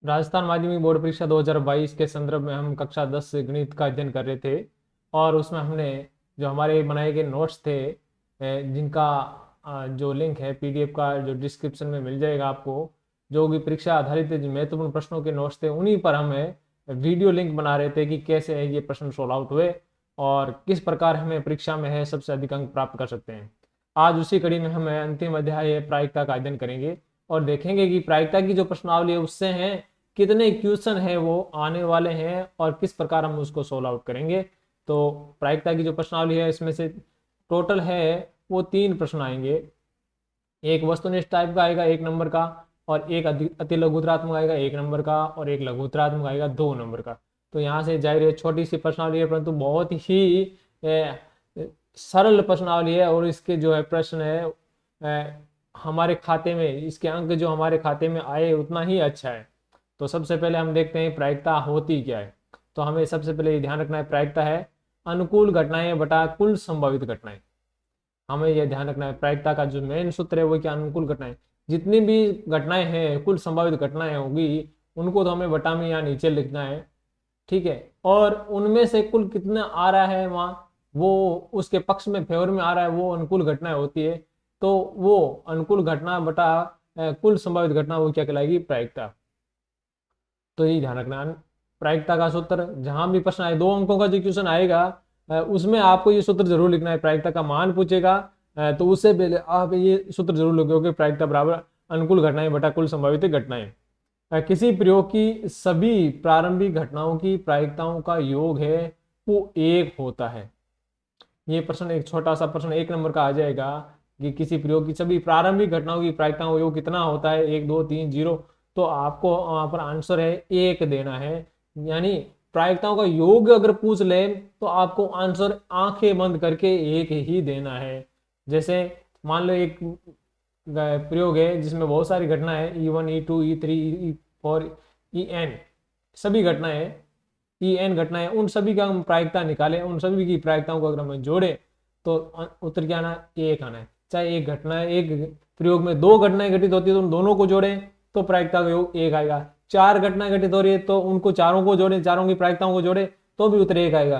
राजस्थान माध्यमिक बोर्ड परीक्षा 2022 के संदर्भ में हम कक्षा 10 से गणित का अध्ययन कर रहे थे। और उसमें हमने जो हमारे बनाए गए नोट्स थे, जिनका जो लिंक है पीडीएफ का, जो डिस्क्रिप्शन में मिल जाएगा आपको, जो भी परीक्षा आधारित जो महत्वपूर्ण प्रश्नों के नोट्स थे, उन्हीं पर हमें वीडियो लिंक बना रहे थे कि कैसे ये प्रश्न सोल्व आउट हुए और किस प्रकार हमें परीक्षा में है सबसे अधिक अंक प्राप्त कर सकते हैं। आज उसी कड़ी में हम अंतिम अध्याय प्रायिकता का अध्ययन करेंगे और देखेंगे कि प्रायिकता की जो प्रश्नावली है उससे हैं कितने क्वेश्चन है वो आने वाले हैं और किस प्रकार हम उसको सोल्व आउट करेंगे। तो प्रायिकता की जो प्रश्नावली है इसमें से टोटल है वो 3 प्रश्न आएंगे। एक वस्तुनिष्ठ टाइप का आएगा 1 नंबर का, और एक अति लघुत्तरात्मक आएगा 1 नंबर का, और एक लघुत्तरात्मक आएगा 2 नंबर का। तो यहाँ से जाहिर है छोटी सी प्रश्नावली है, परंतु बहुत ही सरल प्रश्नावली है। और इसके जो है प्रश्न है हमारे खाते में, इसके अंक जो हमारे खाते में आए उतना ही अच्छा है। तो सबसे पहले हम देखते हैं प्रायिकता होती क्या है। तो हमें सबसे पहले ध्यान रखना है, प्रायिकता है अनुकूल घटनाएं बटा कुल संभावित घटनाएं। हमें यह ध्यान रखना है प्रायिकता का जो मेन सूत्र है वो क्या, अनुकूल घटनाएं। जितनी भी घटनाएं हैं, कुल संभावित घटनाएं होगी, उनको तो हमें बटा में यहाँ नीचे लिखना है, ठीक है। और उनमें से कुल कितना आ रहा है वहां, वो उसके पक्ष में फेवर में आ रहा है, वो अनुकूल घटनाएं होती है। तो वो अनुकूल घटना बटा कुल संभावित घटना वो क्या कहलाएगी, प्रायिकता। तो ये ध्यान रखना प्रायिकता का सूत्र। जहां भी प्रश्न आए 2 अंकों का जो क्वेश्चन आएगा उसमें आपको ये सूत्र जरूर लिखना है। प्रायिकता का मान पूछेगा तो उससे पहले आप ये सूत्र जरूर लिखोगे, प्रायिकता बराबर अनुकूल घटनाएं बटा कुल संभावित घटनाएं। किसी प्रयोग की सभी प्रारंभिक घटनाओं की प्रायिकताओं का योग है वो 1 होता है। ये प्रश्न एक छोटा सा प्रश्न 1 नंबर का आ जाएगा कि किसी प्रयोग की सभी प्रारंभिक घटनाओं की प्रायिकताओं का योग कितना होता है, 1 2 3 0। तो आपको वहां पर आंसर है 1 देना है। यानी प्रायिकताओं का योग अगर पूछ ले तो आपको आंसर आंखें बंद करके 1 ही देना है। जैसे मान लो एक प्रयोग है जिसमें बहुत सारी घटना है, E1 E2 E3 E4 EN, सभी घटनाएं EN घटनाएं, उन सभी का हम प्रायिकता निकालें, उन सभी की प्रायिकताओं को अगर हम जोड़े तो उत्तर क्या आना, 1 आना है। चाहे एक घटना है, एक प्रयोग में 2 घटनाएं घटित होती है तो उन दोनों को जोड़ें तो प्रायिकता का योग 1 आएगा। 4 घटनाएं घटित हो रही है तो उनको चारों को जोड़ें, चारों की प्रायिकताओं को जोड़े तो भी उत्तर 1 आएगा।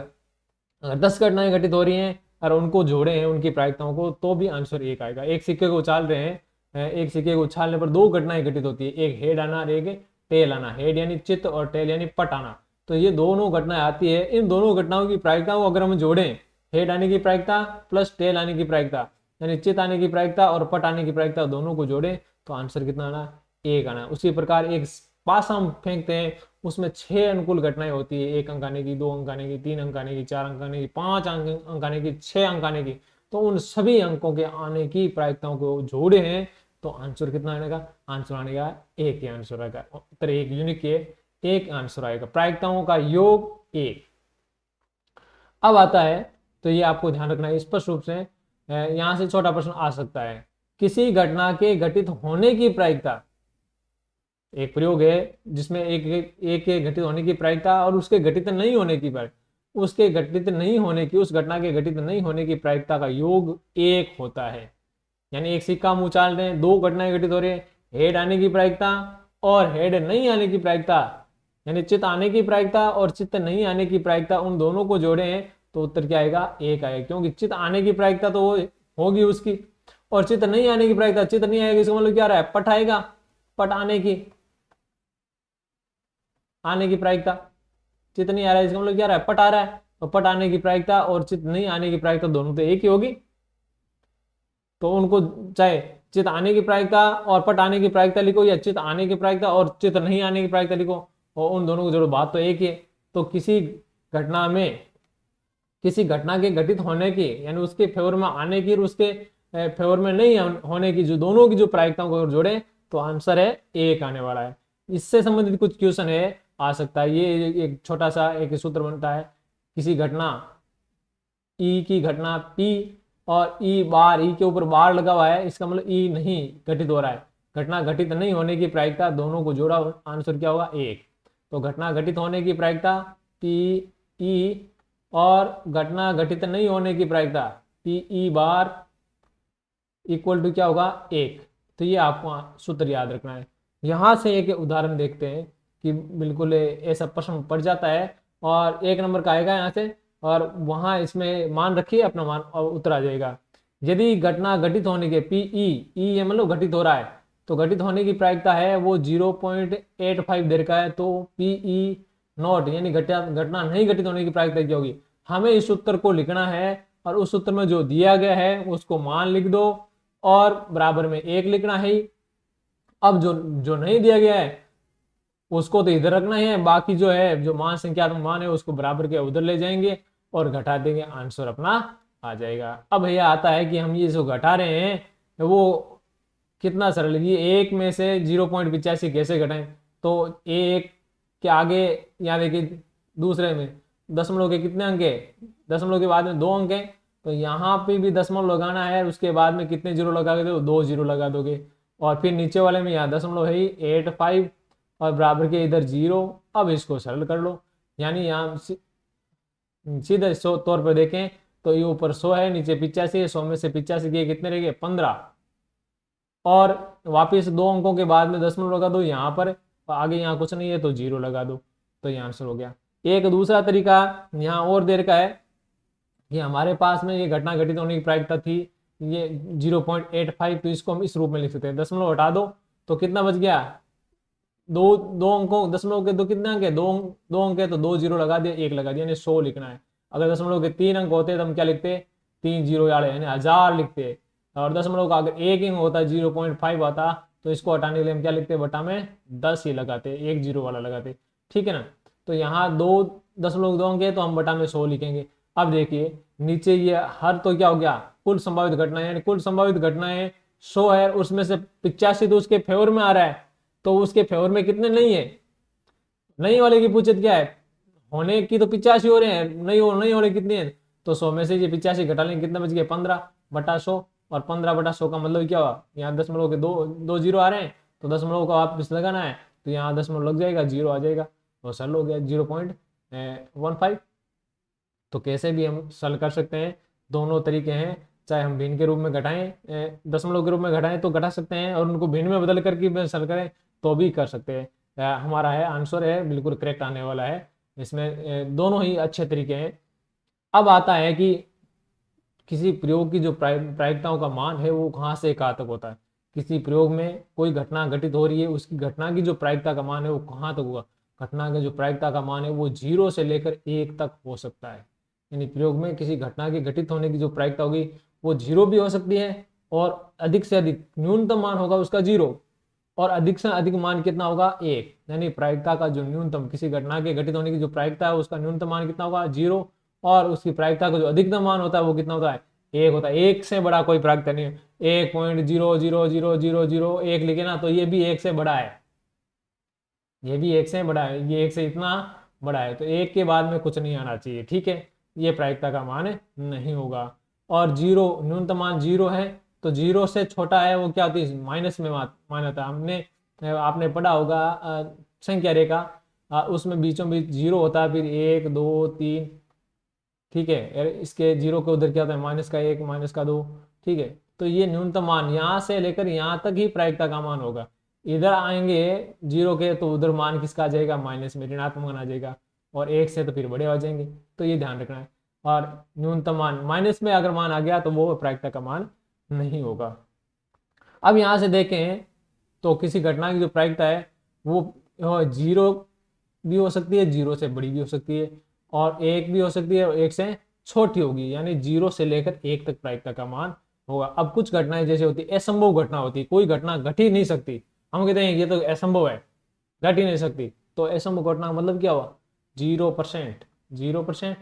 अगर 10 घटनाएं घटित हो रही हैं और उनको जोड़े हैं उनकी प्रायिकताओं को तो भी आंसर 1 आएगा। एक सिक्के को उछाल रहे हैं, एक सिक्के को उछालने पर 2 घटनाएं घटित होती है, एक हेड आना और एक टेल आना। हेड यानी चित्त और टेल यानी पट आना। तो ये दोनों घटनाएं आती है, इन दोनों घटनाओं की प्रायिकताओं को अगर हम जोड़ें, हेड आने की प्रायिकता प्लस टेल आने की प्रायिकता, यानी चित्त आने की प्रायिकता और पट आने की प्रायिकता, दोनों को जोड़े तो आंसर कितना आना, 1 आना। उसी प्रकार एक पासा हम फेंकते हैं, उसमें 6 अनुकूल घटनाएं होती है, 1 अंक आने की, 2 अंक आने की, 3 अंक आने की, 4 अंक आने की, 5 अंक आने की, 6 अंक आने की। तो उन सभी अंकों के आने की प्रायिकताओं को जोड़े हैं तो आंसर कितना आएगा, आंसर आएगा 1 ही आंसर आएगा। उत्तर 1 यूनिट के 1 आंसर आएगा, प्रायिकताओं का योग 1। अब आता है, तो ये आपको ध्यान रखना है स्पष्ट रूप से, यहां से छोटा प्रश्न आ सकता है, किसी घटना के घटित होने की प्रायिकता। एक प्रयोग है जिसमें एक के घटित होने की प्रायिकता और उसके घटित नहीं होने की प्रायिकता, उसके घटित नहीं होने की, उस घटना के घटित नहीं होने की प्रायिकता का योग 1 होता है। यानी एक सिक्का हम उछाल रहे हैं, 2 घटनाएं घटित हो रही है, हेड आने की प्रायिकता और हेड नहीं आने की प्रायिकता, यानी चित्त आने की प्रायिकता और चित्त नहीं आने की प्रायिकता, उन दोनों को जोड़े हैं तो उत्तर क्या आएगा, 1 आएगा। क्योंकि चित्त आने की प्रायिकता तो वो होगी उसकी, और चित्त नहीं आने की प्रायिकता, चित्त नहीं आएगी इसका मतलब क्या रहा है, पट आएगा, पट आने की, आने की प्रायिकता। चित्त नहीं आ रहा है इसका मतलब क्या रहा है, पट आ रहा है, तो पट आने की प्रायिकता और चित्त नहीं आने की प्रायिकता दोनों तो 1 ही होगी। तो उनको चाहे चित्त आने की प्रायिकता और पट आने की प्रायिकता लिखो, या चित्त आने की प्रायिकता और चित्त नहीं आने की प्रायिकता लिखो, और उन दोनों को जोड़ो, बात तो 1 ही है। तो किसी घटना में, किसी घटना के घटित होने की यानी उसके फेवर में आने की और उसके फेवर में नहीं होने की, जो दोनों की जो प्रायिकताओं को जोड़े तो आंसर है 1 आने वाला है। इससे संबंधित कुछ क्वेश्चन है, आ सकता है। ये एक छोटा सा एक सूत्र बनता है, किसी घटना ई की घटना पी और ई बार, ई के ऊपर बार लगा हुआ है, इसका मतलब ई नहीं घटित हो रहा है, घटना घटित नहीं होने की प्रायिकता, दोनों को जोड़ा आंसर क्या होगा, 1। तो घटना घटित होने की प्रायिकता पी ई और घटना घटित नहीं होने की प्रायिकता P E bar equal to क्या होगा, 1। तो ये आपको सूत्र याद रखना है। यहां से एक उदाहरण देखते हैं कि बिल्कुल ऐसा प्रश्न पड़ जाता है और 1 नंबर का आएगा यहाँ से, और वहां इसमें मान रखिए अपना मान और उत्तर आ जाएगा। यदि घटना घटित होने के पीई, ई ये मतलब घटित हो रहा है, तो घटित होने की प्रायिकता है वो 0.85 दे रखा है, तो पीई नॉट यानी घटना नहीं घटित होने की प्रायिकता क्या होगी। हमें इस उत्तर को लिखना है और उस उत्तर में जो दिया गया है उसको मान लिख दो और बराबर में 1 लिखना है। अब जो जो नहीं दिया गया है उसको तो इधर रखना है, बाकी जो है जो मान संख्यात्मक मान है उसको बराबर के उधर ले जाएंगे और घटा देंगे, आंसर अपना आ जाएगा। अब भैया आता है कि हम ये जो घटा रहे हैं वो कितना सरल है, ये 1 में से 0.85 कैसे घटाएं। तो 1 के आगे यहाँ देखिए दूसरे में दशमलव के कितने अंक है, दशमलव के बाद में 2 अंक है, तो यहाँ पे भी दशमलव लगाना है, उसके बाद में कितने जीरो लगा दोगे, 2 जीरो लगा दोगे, और फिर नीचे वाले में यहाँ दशमलव है ही 85 और बराबर के इधर 0। अब इसको सरल कर लो, यानी यहाँ सीधे तौर पर देखें तो ये ऊपर 100 है, नीचे 85 है, 100 में से 85 के कितने रह गए 15, और वापिस 2 अंकों के बाद में दशमलव लगा दो यहाँ पर, आगे यहाँ कुछ नहीं है तो 0 लगा दो, तो ये आंसर हो गया। एक दूसरा तरीका यहाँ और देर का है कि हमारे पास में ये घटना घटित होने की प्रायिकता थी ये 0.85, तो इसको हम इस रूप में लिख सकते हैं, दशमलव हटा दो तो कितना बच गया, दो दो अंकों, दशमलव के दो कितने अंक है, दो अंक है, तो 2 जीरो लगा दिया, 1 लगा दिया, यानी 100 लिखना है। अगर दशमलव के 3 अंक होते तो हम क्या लिखते, 3 जीरो यानी 1000 लिखते, और दशमलव का अगर 1 अंक होता 0.5 आता तो इसको हटाने के लिए हम क्या लिखते, बटा में 10 ही लगाते, 1 जीरो वाला लगाते, ठीक है ना। तो यहाँ 2.2 अंक है तो हम बटा में 100 लिखेंगे। अब देखिए नीचे ये हर तो क्या हो गया, कुल संभावित घटनाएं, यानी कुल संभावित घटनाएं 100 है, उसमें से 85 तो उसके फेवर में आ रहा है, तो उसके फेवर में कितने नहीं है, नहीं वाले की पूछत क्या है, होने की तो 85 हो रहे हैं, नहीं होने कितने हैं, तो 100 में से ये 85 घटा लेंगे, कितना बच गया 15 बटा 100, और 15 बटा 100 का मतलब क्या हुआ, यहाँ दशमलव के दो जीरो आ रहे हैं तो दशमलव का वापस लगाना है, तो यहाँ दशमलव लग जाएगा, 0 आ जाएगा, और सरल हो गया 0.15। तो कैसे भी हम सरल कर सकते हैं, दोनों तरीके हैं, चाहे हम भिन्न के रूप में घटाएं, दशमलव के रूप में घटाएं तो घटा सकते हैं, और उनको भिन्न में बदल करके सरल करें तो भी कर सकते हैं। हमारा है आंसर है बिल्कुल करेक्ट आने वाला है, इसमें दोनों ही अच्छे तरीके हैं। अब आता है कि किसी प्रयोग की जो प्रायिकताओं का मान है वो कहाँ से कहाँ तक होता है। किसी प्रयोग में कोई घटना घटित हो रही है, उसकी घटना की जो प्रायिकता का मान है वो कहाँ तक होगा, घटना का जो प्रायिकता का मान है वो 0 से लेकर 1 तक हो सकता है। यानी प्रयोग में किसी घटना के घटित होने की जो प्रायिकता होगी वो 0 भी हो सकती है, और अधिक से अधिक न्यूनतम मान होगा उसका 0, और अधिक से अधिक मान कितना होगा 1। यानी प्रायिकता का जो न्यूनतम, किसी घटना के घटित होने की जो प्रायिकता है उसका न्यूनतम मान कितना होगा 0, और उसकी प्रायिकता का जो अधिकतम मान होता है वो कितना होता है 1 होता है। 1 से बड़ा कोई प्रायिकता नहीं है, 1.0000001 लिखे ना तो ये भी 1 से बड़ा है, ये भी 1 से बड़ा है, ये 1 से इतना बड़ा है, तो 1 के बाद में कुछ नहीं आना चाहिए, ठीक है, ये प्रायिकता का मान नहीं होगा। और 0 न्यूनतम मान 0 है, तो 0 से छोटा है वो क्या होती है, माइनस में मान होता है। आपने पढ़ा होगा संख्या रेखा, उसमें बीचों बीच 0 होता है, फिर 1 2 3, ठीक है, इसके 0 के उधर क्या होता है माइनस का 1 माइनस का 2, ठीक है। तो ये न्यूनतम मान यहाँ से लेकर यहाँ तक ही प्रायिकता का मान होगा। इधर आएंगे 0 के तो उधर मान किसका आ जाएगा, माइनस में ऋणात्मक मान आ जाएगा, और 1 से तो फिर बड़े हो जाएंगे, तो ये ध्यान रखना है। और न्यूनतम मान माइनस में अगर मान आ गया तो वो प्रायिकता का मान नहीं होगा। अब यहाँ से देखें तो किसी घटना की जो प्रायिकता है वो 0 भी हो सकती है, 0 से बड़ी भी हो सकती है, और 1 भी हो सकती है, और 1 से छोटी होगी, यानी 0 से लेकर 1 तक प्रायिकता का मान होगा। अब कुछ घटनाएं जैसे होती है असंभव घटना होती है, कोई घटना घट ही नहीं सकती, हम कहते हैं ये तो असंभव है, घट ही नहीं सकती, तो असंभव घटना मतलब क्या हुआ 0%। 0%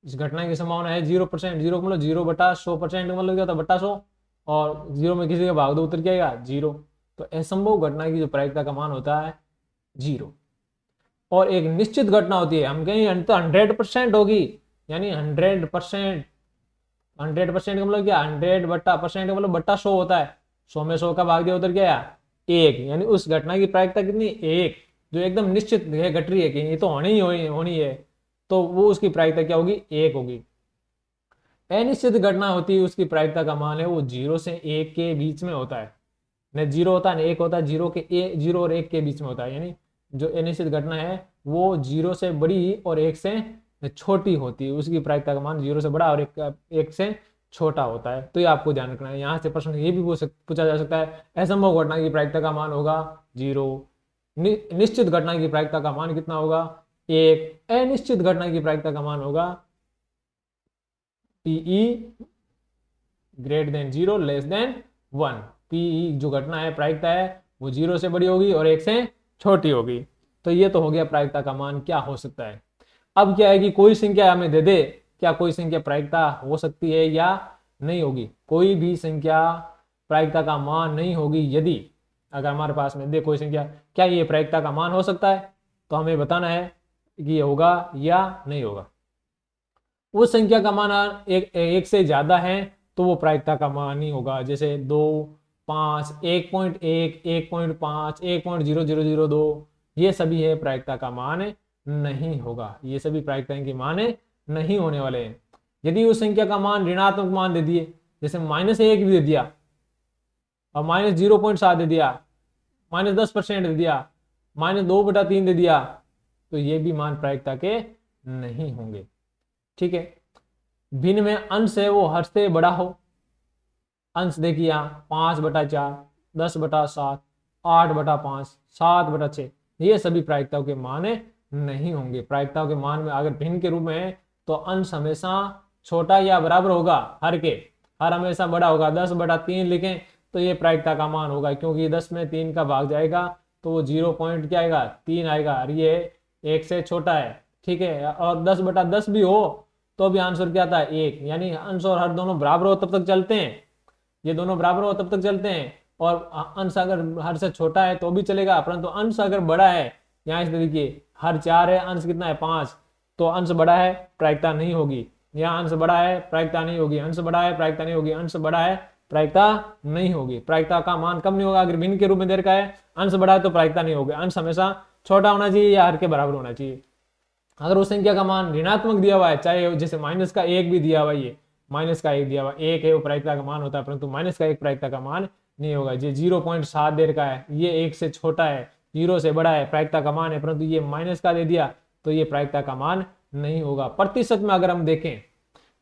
इस घटना की संभावना है 0%, 0 मतलब 0 बटा 100%, मतलब क्या होता है बटा 100, और 0 में किसी का भाग दो उत्तर क्या आएगा 0। तो असंभव घटना की जो प्रायिकता का मान होता है 0। और एक निश्चित घटना होती है, हम कहें तो 100% होगी, यानी 100%, 100% का मतलब क्या 100 बटा परसेंट का मतलब बटा 100 होता है, 100 में 100 का भाग दिया उधर क्या है 1, यानी उस घटना की प्रायिकता कितनी 1, जो एकदम निश्चित है घट रही है कि ये तो होनी है, तो वो उसकी प्रायिकता क्या होगी 1 होगी। अनिश्चित घटना होती है उसकी प्रायिकता का मान है वो 0 से 1 के बीच में होता है, न 0 होता है न 1 होता है, 0 और 1 के बीच में होता है, यानी जो अनिश्चित घटना है वो 0 से बड़ी और 1 से छोटी होती है, उसकी प्रायिकता का मान 0 से बड़ा और 1 से छोटा होता है। तो ये आपको ध्यान रखना है। यहाँ से प्रश्न ये भी पूछा जा सकता है, असंभव घटना की प्रायिकता का मान होगा 0, निश्चित घटना की प्रायिकता का मान कितना होगा 1, अनिश्चित घटना की प्रायिकता का मान होगा PE greater than 0 less than 1। PE जो घटना है प्रायिकता है वो 0 से बड़ी होगी और 1 से छोटी होगी। तो ये तो हो गया प्रायिकता का मान क्या हो सकता है। अब क्या है कि कोई संख्या हमें दे दे, क्या कोई संख्या प्रायिकता हो सकती है या नहीं होगी। कोई भी संख्या प्रायिकता का मान नहीं होगी यदि अगर हमारे पास में दे कोई संख्या, क्या ये प्रायिकता का मान हो सकता है, तो हमें बताना है कि ये होगा या नहीं होगा। उस संख्या का मान एक से ज्यादा है तो वो प्रायिकता का मान ही होगा, जैसे 2, 5, 1.1, 1.5, 1.0002, ये सभी है प्रायिकता का मान नहीं होगा। ये सभी प्रायिकताएं के मान नहीं होने वाले हैं। यदि उस संख्या का मान ऋणात्मक मान दे दिए, जैसे -1 भी दे दिया और -0.7 दे दिया, -10% दे दिया, -2/3 दे दिया, तो ये भी मान प्रायिकता के नहीं होंगे। ठीक है। भिन्न में अंश है वो हर से बड़ा हो। अंश देखिए यहाँ 5/4, 10/7, 8/5, 7/6, ये सभी प्रायिकताओं के मान नहीं होंगे। प्रायिकताओं के मान में अगर भिन्न के रूप में है तो अंश हमेशा छोटा या बराबर होगा हर के, हर हमेशा बड़ा होगा। 10/3 लिखें तो ये प्रायिकता का मान होगा, क्योंकि 10 में 3 का भाग जाएगा तो वो 0 पॉइंट क्या आएगा 3 आएगा, और ये 1 से छोटा है। ठीक है। और 10/10 भी हो तो भी आंसर क्या आता है 1, यानी अंश और हर दोनों बराबर हो तब तक चलते हैं, ये दोनों बराबर हो तब तक चलते हैं। और अंश अगर हर से छोटा है तो भी चलेगा, परंतु अंश अगर बड़ा है, यहाँ इस देखिए हर 4 है, अंश कितना है 5, तो अंश बड़ा है प्रायिकता नहीं होगी। यहाँ अंश बड़ा है प्रायिकता नहीं होगी, अंश बड़ा है प्रायिकता नहीं होगी, अंश बड़ा है प्रायिकता नहीं होगी। प्रायिकता का मान कम नहीं होगा अगर भिन्न के रूप में दे रखा है, अंश बड़ा है तो प्रायिकता नहीं होगी। अंश हमेशा छोटा होना चाहिए या हर के बराबर होना चाहिए। अगर उस संख्या का मान ऋणात्मक दिया हुआ है, चाहे जैसे -1 भी दिया हुआ है, ये -1 दिया हुआ 1 है वो प्रायिकता का मान होता है, परंतु -1 प्रायिकता का मान नहीं होगा। ये 0.7 दे रखा है, ये 1 से छोटा है, 0 से बड़ा है, प्रायिकता का मान है, परंतु ये -का दे दिया तो ये प्रायिकता का मान नहीं होगा। प्रतिशत में अगर हम देखें,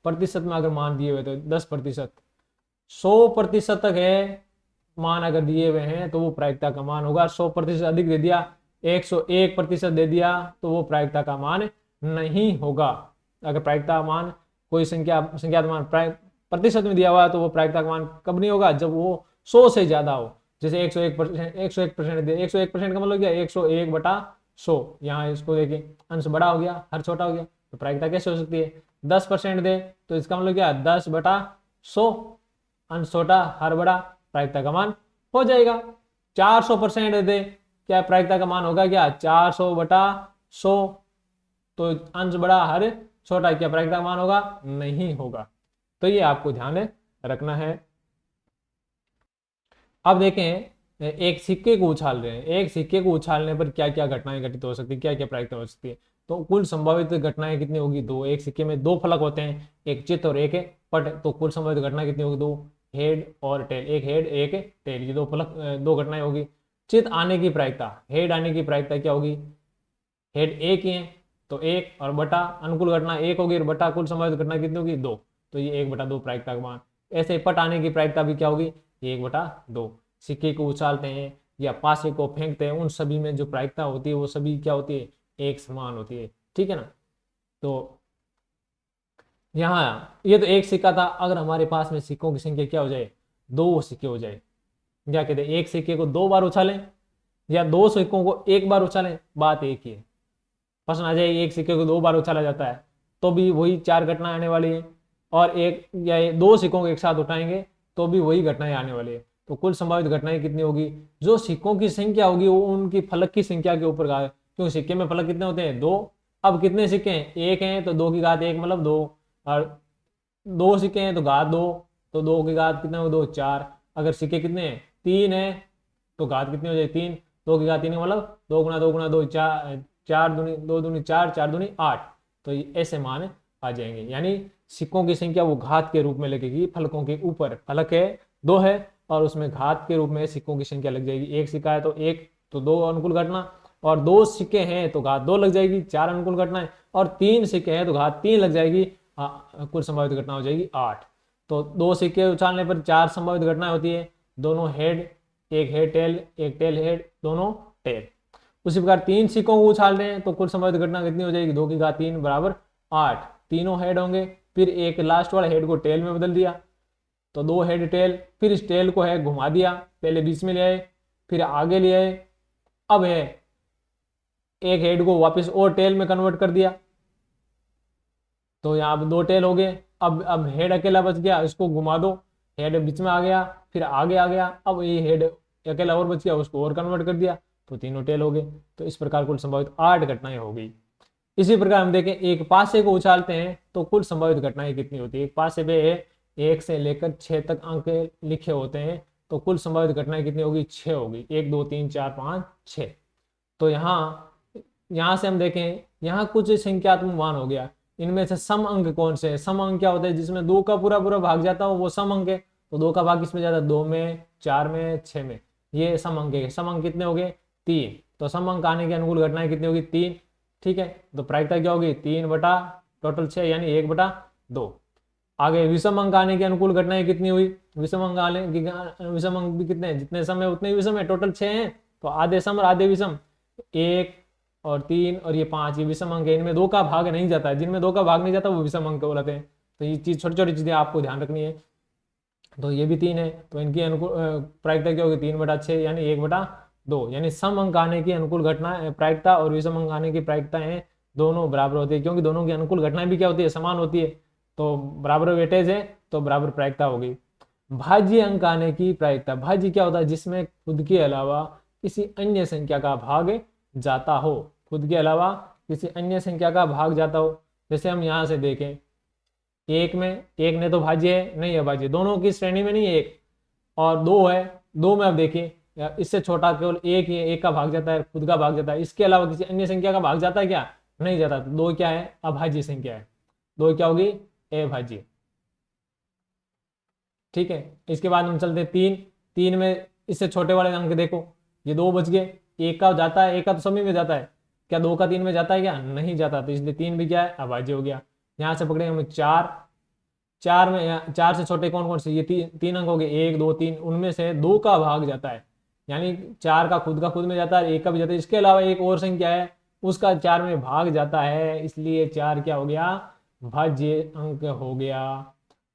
प्रतिशत में अगर मान दिए हुए तो 10%, 100% तक है मान अगर दिए हुए हैं तो वो प्रायिकता का मान होगा। 100% अधिक दे दिया, 101% दे दिया तो वो प्रायिकता का मान नहीं होगा। अगर प्रायिकता मान कोई संख्यात मान प्रतिशत में दिया हुआ है तो वो प्रायिकता का मान कब नहीं होगा, जब वो 100 से ज्यादा हो। जैसे 101% दे, 101% का मतलब क्या 101/100। यहाँ इसको देखिए अंश बड़ा हो गया हर छोटा हो गया, तो प्रायिकता कैसे हो सकती है। 10% दे तो इसका मतलब क्या 10/100, अंश छोटा हर बड़ा, प्रायिकता का मान हो जाएगा। 400% दे, क्या प्रायिकता का मान होगा क्या 400/100, तो अंश बड़ा हर छोटा, क्या प्रायिकता का मान होगा नहीं होगा। तो ये आपको ध्यान रखना है। अब देखें एक सिक्के को उछाल रहे हैं, एक सिक्के को उछालने पर क्या क्या घटनाएं घटित हो सकती है, क्या क्या प्रायिकता हो सकती है। तो कुल संभावित घटनाएं कितनी होगी 2। एक सिक्के में 2 फलक होते हैं, एक चित्त और एक पट, तो कुल संभावित घटना कितनी होगी 2, हेड और टेल, एक हेड एक टेल, ये 2 फलक 2 घटनाएं होगी। चित्त आने की प्रायिकता, हेड आने की प्रायिकता क्या होगी, हेड एक ही है तो 1 और बटा अनुकूल घटना 1 होगी और बटा कुल संभावित घटना कितनी होगी 2, तो ये 1/2 प्रायिकता का मान। ऐसे पट आने की प्रायिकता भी क्या होगी 1/2। सिक्के को उछालते हैं या पासे को फेंकते हैं, उन सभी में जो प्रायिकता होती है वो सभी क्या होती है एक समान होती है। ठीक है ना। तो यहाँ ये तो एक सिक्का था, अगर हमारे पास में सिक्कों की संख्या क्या हो जाए 2 सिक्के हो जाए, क्या कहते हैं एक सिक्के को 2 बार उछालें या 2 सिक्कों को 1 बार उछालें, बात एक ही है। प्रश्न आ जाए एक सिक्के को 2 बार उछाला जाता है तो भी वही 4 घटनाएं आने वाली है, और एक या 2 सिक्कों को एक साथ उठाएंगे तो भी वही घटनाएं आने वाली है। तो कुल संभावित घटनाएं कितनी होगी, जो सिक्कों की संख्या होगी वो उनकी फलक की संख्या के ऊपर घात, क्योंकि सिक्के में फलक कितने होते हैं 2। अब कितने सिक्के हैं 1 हैं तो 2 की घात 1 मतलब 2, और 2 सिक्के हैं तो घात 2, तो 2 की घात कितने हो 2 4। अगर सिक्के कितने हैं 3 है तो घात कितनी हो जाए 3, 2 की घात 3 मतलब 2 गुना 2 गुना 2 4, 4 दूनी 2 दूनी 4, 4 दूनी 8, तो ऐसे मान आ जाएंगे। यानी सिक्कों की संख्या वो घात के रूप में लगेगी फलकों के ऊपर, फलक है 2 है और उसमें घात के रूप में सिक्कों की संख्या लग जाएगी। एक सिक्का है तो 1 तो 2 अनुकूल घटना, और 2 सिक्के हैं तो घात 2 लग जाएगी, 4 अनुकूल घटनाएं, और 3 सिक्के हैं तो घात 3 लग जाएगी, कुल संभावित घटना हो जाएगी 8। तो 2 सिक्के उछालने पर 4 संभावित घटनाएं होती है, दोनों हेड, एक हेड टेल, एक टेल हेड, दोनों टेल। उसी प्रकार 3 सिक्कों को उछाल रहे हैं तो कुल संभावित घटना कितनी हो जाएगी, 2 की घात 3 बराबर 8। तीनों हेड होंगे, फिर एक लास्ट वाला हेड को टेल में बदल दिया, तो 2 हेड टेल, फिर इस टेल को है घुमा दिया, पहले बीच में ले आए, फिर आगे ले आए, अब है एक हेड को वापस और टेल में कन्वर्ट कर दिया, तो यहाँ अब 2 टेल हो गए। अब हेड अकेला बच गया, इसको घुमा दो, हेड बीच में आ गया, फिर आगे आ गया, अब ये हेड अकेला और बच गया, उसको और कन्वर्ट कर दिया, तो तीनों टेल हो गए। तो इस प्रकार कुल संभावित 8 घटनाएं हो गई। इसी प्रकार हम देखें, एक पासे को उछालते हैं तो कुल संभावित घटनाएं कितनी होती है। एक पासे पे 1 से लेकर 6 तक अंक लिखे होते हैं, तो कुल संभावित घटनाएं कितनी होगी, 6 होगी। 1 2 3 4 5 6। तो यहाँ से हम देखें, यहाँ कुछ संख्यात्मक मान हो गया, इनमें से सम अंक कौन से है। सम अंक क्या होता है, जिसमें 2 का पूरा पूरा भाग जाता हो वो सम अंक है। तो 2 का भाग किसमें जाता है, 2 में, 4 में, 6 में, ये सम अंक है। सम अंक कितने हो गए, 3। तो सम अंक आने की अनुकूल घटनाएं कितनी होगी, 3। ठीक है, तो प्रायिकता क्या होगी, 3 बटा टोटल 6 यानी 1 बटा 2। आगे विषम अंक आने की अनुकूल घटनाएं कितनी हुई, विषम अंक आने की, विषम अंक भी कितने, जितने सम है उतने विषम है, टोटल 6 हैं, तो आधे सम और आधे विषम, 1 और 3 और ये 5, ये विषम अंक है। इनमें 2 का भाग नहीं जाता है, जिनमें 2 का भाग नहीं जाता वो विषम अंक बोलते हैं। तो ये चीज, छोटी छोटी चीजें आपको ध्यान रखनी है। तो ये भी 3 है, तो इनकी अनुकूल प्रायिकता क्या होगी, 3 बटा 6 यानी 1 बटा 2। यानी सम अंक आने की अनुकूल घटना प्रायिकता और विषम अंक आने की प्रायिकता है दोनों बराबर होती है, क्योंकि दोनों की अनुकूल घटनाएं भी क्या होती है, समान होती है। तो बराबर वेटेज है तो बराबर प्रायिकता होगी। भाज्य अंक आने की प्रायिकता, भाज्य क्या होता है, जिसमें खुद के अलावा किसी अन्य संख्या का भाग जाता हो, खुद के अलावा किसी अन्य संख्या का भाग जाता हो। जैसे हम यहाँ से देखें, एक में, एक ने तो भाज्य है, नहीं है भाज्य, दोनों की श्रेणी में नहीं है एक, और 2 है, 2 में अब देखिए इससे छोटा केवल एक ही है, एक का भाग जाता है, खुद का भाग जाता है, इसके अलावा किसी अन्य संख्या का भाग जाता है क्या, नहीं जाता। तो 2 क्या है, अभाज्य संख्या है, 2 क्या होगी, अभाज्य। ठीक है, इसके बाद हम चलते हैं 3। 3 में इससे छोटे वाले अंक देखो, ये 2 बच गए, एक का जाता है, एक का तो सभी में जाता है, क्या 2 का 3 में जाता है, क्या नहीं जाता, तो इसलिए 3 भी क्या है, अभाज्य हो गया। यहाँ से पकड़ेंगे हम 4। 4 में, 4 से छोटे कौन कौन से, ये 3 अंक हो गए, 1 2 3, उनमें से 2 का भाग जाता है, यानी 4 का खुद में जाता है, 1 का भी जाता है, इसके अलावा एक और संख्या है उसका 4 में भाग जाता है, इसलिए 4 क्या हो गया, भाज्य अंक हो गया।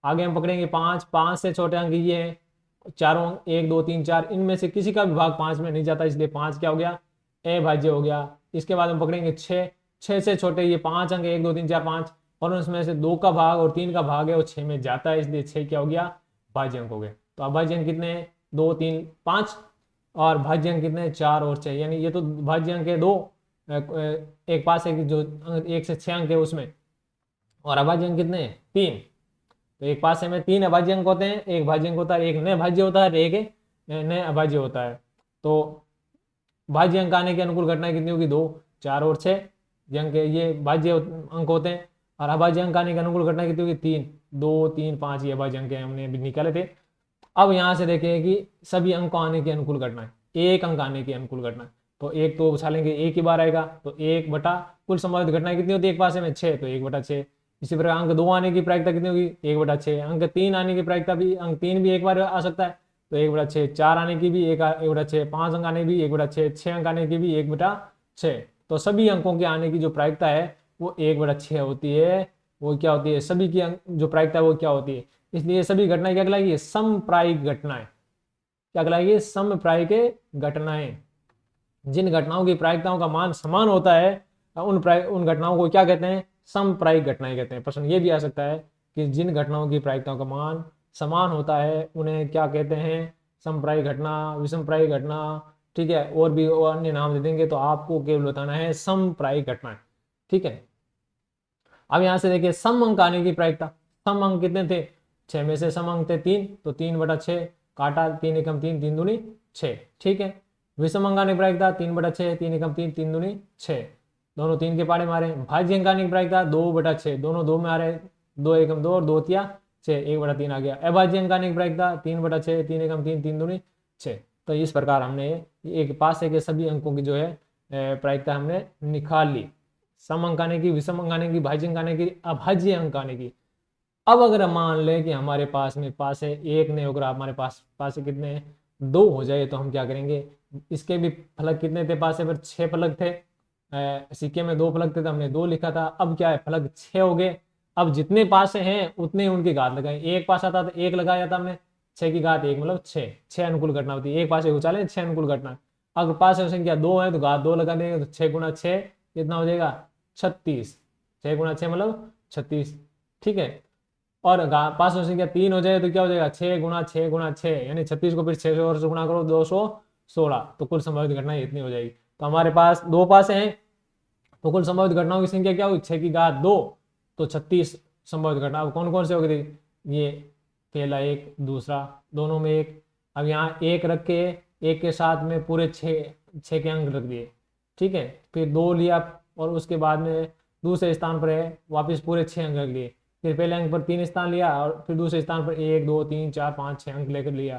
आगे हम पकड़ेंगे 5। 5 से छोटे अंक ये हैं चारों, 1 2 3 4, इनमें से किसी का भी भाग 5 में नहीं जाता, इसलिए 5 क्या हो गया, अभाज्य हो गया। इसके बाद हम पकड़ेंगे 6। 6 से छोटे ये 5 अंक, 1 2 3 4 5, और उसमें से 2 का भाग और 3 का भाग है वो 6 में जाता है, इसलिए 6 क्या हो गया, भाज्य अंक हो गए। तो अभाज्य अंक कितने हैं, 2 3 5, और भाज्य अंक कितने हैं, 4 और 6, यानी ये तो भाज्य अंक है 2, एक पास है जो 1 से 6 अंक है उसमें, और अभाज्य अंक कितने हैं, 3। तो एक पासे में 3 अभाज्य अंक होते हैं, एक भाज्य अंक होता है, एक नए भाज्य होता है, एक नए अभाज्य होता है। तो भाज्य अंक आने की अनुकूल घटनाएं कितनी होगी, 2 4 और 6 अंक, ये भाज्य अंक होते हैं। और अभाज्य अंक आने की अनुकूल घटना कितनी होगी, 3 2 3 5, ये अभाज्य अंक हमने अभी निकाले थे। अब यहाँ से देखें कि सभी अंकों आने की अनुकूल घटनाएं, एक अंक आने की अनुकूल घटना, तो एक तो उछालेंगे, एक ही बार आएगा, तो 1 बटा, कुल संभावित घटनाएं कितनी होती है एक पासे में, 6, तो 1 बटा 6। इसी प्रकार अंक 2 आने की प्रायिकता कितनी होगी, 1 बटा 6। अंक 3 आने की प्रायिकता भी, अंक 3 भी एक बार आ सकता है, तो 1 बटा 6। 4 आने की भी 1 बटा 6। 5 अंक आने की भी 1 बटा 6। 6 अंक आने की भी 1 बटा 6। तो सभी अंकों के आने की जो प्रायिकता है वो 1 बटा 6 होती है। वो क्या होती है, सभी की जो प्रायिकता है वो क्या होती है, इसलिए सभी घटनाएं क्या कहलाएगी, समप्रायिक घटनाएं। क्या कहलाएगी, समप्रायिक घटनाएं। जिन घटनाओं की प्रायिकताओं का मान समान होता है उन घटनाओं को क्या कहते हैं, समप्रायिक घटनाएं कहते हैं। प्रश्न ये भी आ सकता है कि जिन घटनाओं की प्रायिकताओं का मान समान होता है उन्हें क्या कहते हैं, समप्रायिक घटना, विषमप्रायिक घटना, ठीक है, और भी अन्य नाम दे देंगे, तो आपको केवल बताना है समप्रायिक घटनाएं। ठीक है, अब यहां से देखिए सम अंक आने की प्रायिकता। सम अंक कितने थे, 6 में से सम अंक थे 3, तो 3 बटा 6 काटा, 3 एकम 3, 3 दूनी 6। ठीक है, विषम अंक आने की प्रायिकता 3 बटा 6, 3 एकम 3, 3 दूनी 6, दोनों 3 के पाड़े मारे। भाज्य अंक आने की प्रायिकता 2 बटा 6, दोनों 2 में आ रहे, 2 एकम 2 और 2 तिया 6, 1 बटा 3 आ गया। अभाज्य अंक आने की प्रायिकता 3 बटा 6, 3 एकम 3, 3 दूनी 6। तो इस प्रकार हमने एक पास है के सभी अंकों की जो है प्रायिकता हमने निकाल ली, सम अंक आने की, विषम अंक आने की, भाज्य अंक आने की, अभाज्य अंक आने की। अब अगर हम मान लें कि हमारे पास में पास है एक नहीं होगा, हमारे पास है कितने हैं, 2 हो जाए, तो हम क्या करेंगे, इसके भी फलक कितने थे, पास है पर 6 फलक थे, सिक्के में 2 फलक थे तो हमने 2 लिखा था। अब क्या है, फलक 6 हो गए। अब जितने पास हैं उतने उनकी घात लगाए, एक पास आता तो 1 लगाया था हमने, 6 की घात 1 मतलब 6 अनुकूल घटना होती है, एक पास उछाले 6 अनुकूल घटना। अगर पास संख्या 2 है तो घात 2 लगा देंगे, तो 6 गुणा 6 कितना हो जाएगा, 36। 6 गुणा 6 मतलब 36, ठीक है। और पास संख्या 3 हो जाए तो क्या हो जाएगा, 6 गुणा 6 गुणा 6 यानी 36 को फिर 6 और से गुणा करो, 216, तो कुल संभावित घटना इतनी हो जाएगी। तो हमारे पास 2 पास हैं, तो कुल संभावित घटनाओं की संख्या क्या होगी, 6 की घात 2, तो 36 संभावित घटना। अब कौन कौन से हो गए, ये पहला एक, दूसरा, दोनों में एक। अब यहाँ एक रख के, एक के साथ में पूरे 6 के अंक रख दिए, ठीक है। फिर 2 लिया और उसके बाद में दूसरे स्थान पर है वापस पूरे 6 अंक रख लिए। फिर पहले अंक पर 3 स्थान लिया और फिर दूसरे स्थान पर 1 2 3 4 5 6 अंक लेकर लिया।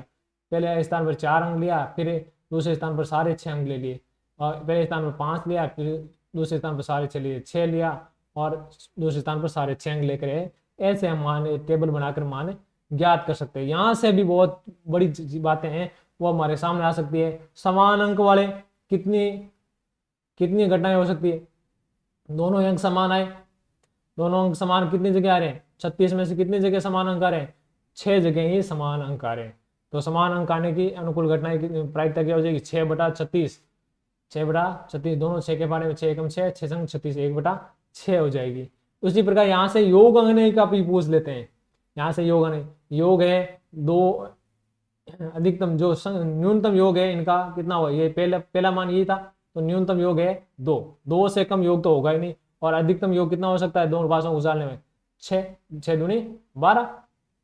पहले स्थान पर 4 अंक लिया, फिर दूसरे स्थान पर सारे 6 अंक ले लिए, और पहले स्थान पर 5 लिया, फिर दूसरे स्थान पर सारे 6 लिए, 6 लिया और दूसरे स्थान पर सारे 6 अंक लेकर है। ऐसे हम मान टेबल बनाकर मान ज्ञात कर सकते हैं। यहाँ से भी बहुत बड़ी बातें हैं वो हमारे सामने आ सकती है। समान अंक वाले कितनी कितनी घटनाएं हो सकती है, दोनों अंक समान आए, दोनों अंक समान कितनी जगह आ रहे हैं, 36 में से कितनी जगह समान अंक आ रहे हैं, 6 जगह ही समान अंक आ रहे हैं। तो समान अंक आने की अनुकूल घटनाएं की प्रायिकता क्या हो जाएगी, 6/36, 6/36, दोनों 6 के बारे में 6 एकम 6, 6 संग 36, 1/6 हो जाएगी। उसी प्रकार यहाँ से योग अंक का भी पूछ लेते हैं। यहाँ से योग अंक, योग है 2, अधिकतम जो न्यूनतम योग है इनका कितना हुआ, ये पहला मान यही था, तो न्यूनतम योग है 2, 2 से कम योग तो होगा ही नहीं। और अधिकतम योग कितना हो सकता है दोनों पासों को उछालने में, 6, 6 दूनी 12,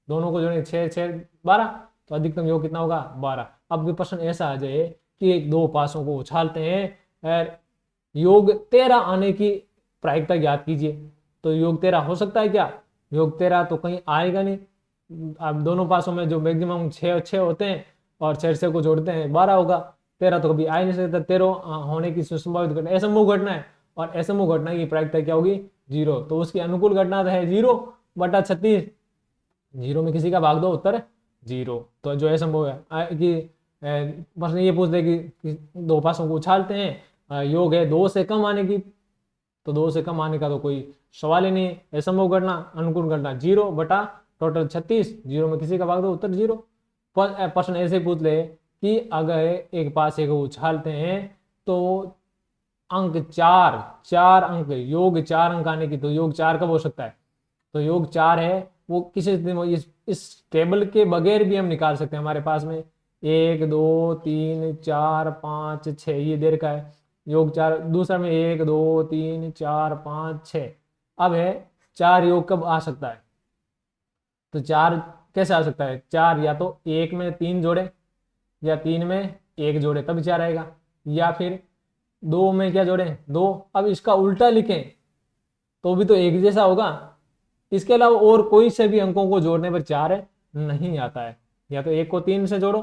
दोनों को जोड़े 6 6 12, तो अधिकतम योग कितना होगा 12। अब भी प्रश्न ऐसा आ जाए कि 2 पासों को उछालते हैं और योग 13 आने की प्रायिकता ज्ञात कीजिए, तो योग 13 हो सकता है क्या, योग 13 तो कहीं आएगा नहीं। अब दोनों पासों में जो मैक्सिमम 6 होते हैं और 6 को जोड़ते हैं 12 होगा, 13 तो कभी आ ही नहीं सकता। 13 होने की संभावित घटना असंभव घटना है, और असंभव घटना की प्रायिकता क्या होगी 0, तो उसकी अनुकूल घटना है 0/36, 0 में किसी का भाग दो उत्तर 0, तो जो असंभव है कि बस ये पूछ दे कि 2 पासों को उछालते हैं, योग है 2 से कम आने की, तो 2 से कम आने का तो कोई सवाल ही नहीं है। असंभव घटना अनुकूल घटना 0/36, 0 में किसी का भाग दो उत्तर 0। प्रश्न ऐसे पूछ ले कि अगर एक पासे को उछालते हैं तो अंक 4 अंक, योग 4 अंक आने की, तो योग 4 कब हो सकता है, तो योग 4 है वो किसी स्थिति में इस टेबल के बगैर भी हम निकाल सकते हैं। हमारे पास में 1 2 3 4 5 6 ये देर का है योग 4, दूसरा में 1 2 3 4 5 6। अब है 4 योग कब आ सकता है, तो 4 कैसे आ सकता है, 4 या तो 1 में 3 जोड़े या 3 में 1 जोड़े तब 4 आएगा, या फिर 2 में क्या जोड़े 2। अब इसका उल्टा लिखें तो भी तो एक जैसा होगा। इसके अलावा और कोई से भी अंकों को जोड़ने पर 4 नहीं आता है, या तो 1 को 3 से जोड़ो,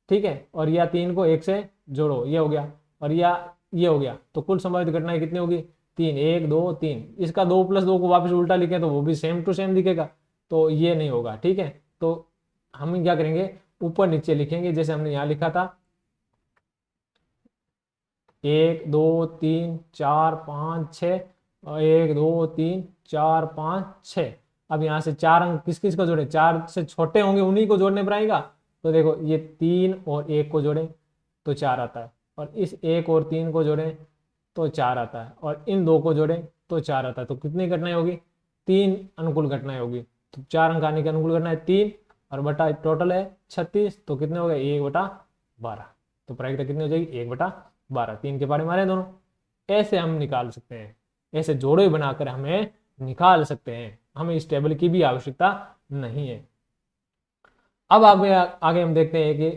ठीक है, और या 3 को 1 से जोड़ो, ये हो गया, और या ये हो गया, तो कुल संभावित घटनाएं कितनी होगी 3, 1 2 3। इसका 2+2 को वापस उल्टा लिखें तो वो भी सेम टू सेम दिखेगा, तो ये नहीं होगा, ठीक है। तो हम क्या करेंगे, ऊपर नीचे लिखेंगे जैसे हमने यहाँ लिखा था 1 2 3 4 5 6, और 1 2 3 4 5 6। अब यहाँ से 4 अंक किस किस को जोड़े, 4 से छोटे होंगे उन्हीं को जोड़ने पर आएगा, तो देखो ये 3 और 1 को जोड़ें तो 4 आता है, और इस 1 और 3 को जोड़ें तो 4 आता है, और इन 2 को जोड़ें तो 4 आता है। तो कितनी घटनाएं होगी, 3 अनुकूल घटनाएं होगी। तो 4 अंक आने की अनुकूल घटना है 3, और बटा टोटल है 36, तो कितने हो गए 1/12, तो प्रायिकता कितनी हो जाएगी 1/12। 3 के बारे में आ रहे हैं दोनों, ऐसे हम निकाल सकते हैं, ऐसे जोड़े बनाकर हमें निकाल सकते हैं, हमें इस टेबल की भी आवश्यकता नहीं है। अब आगे हम देखते हैं कि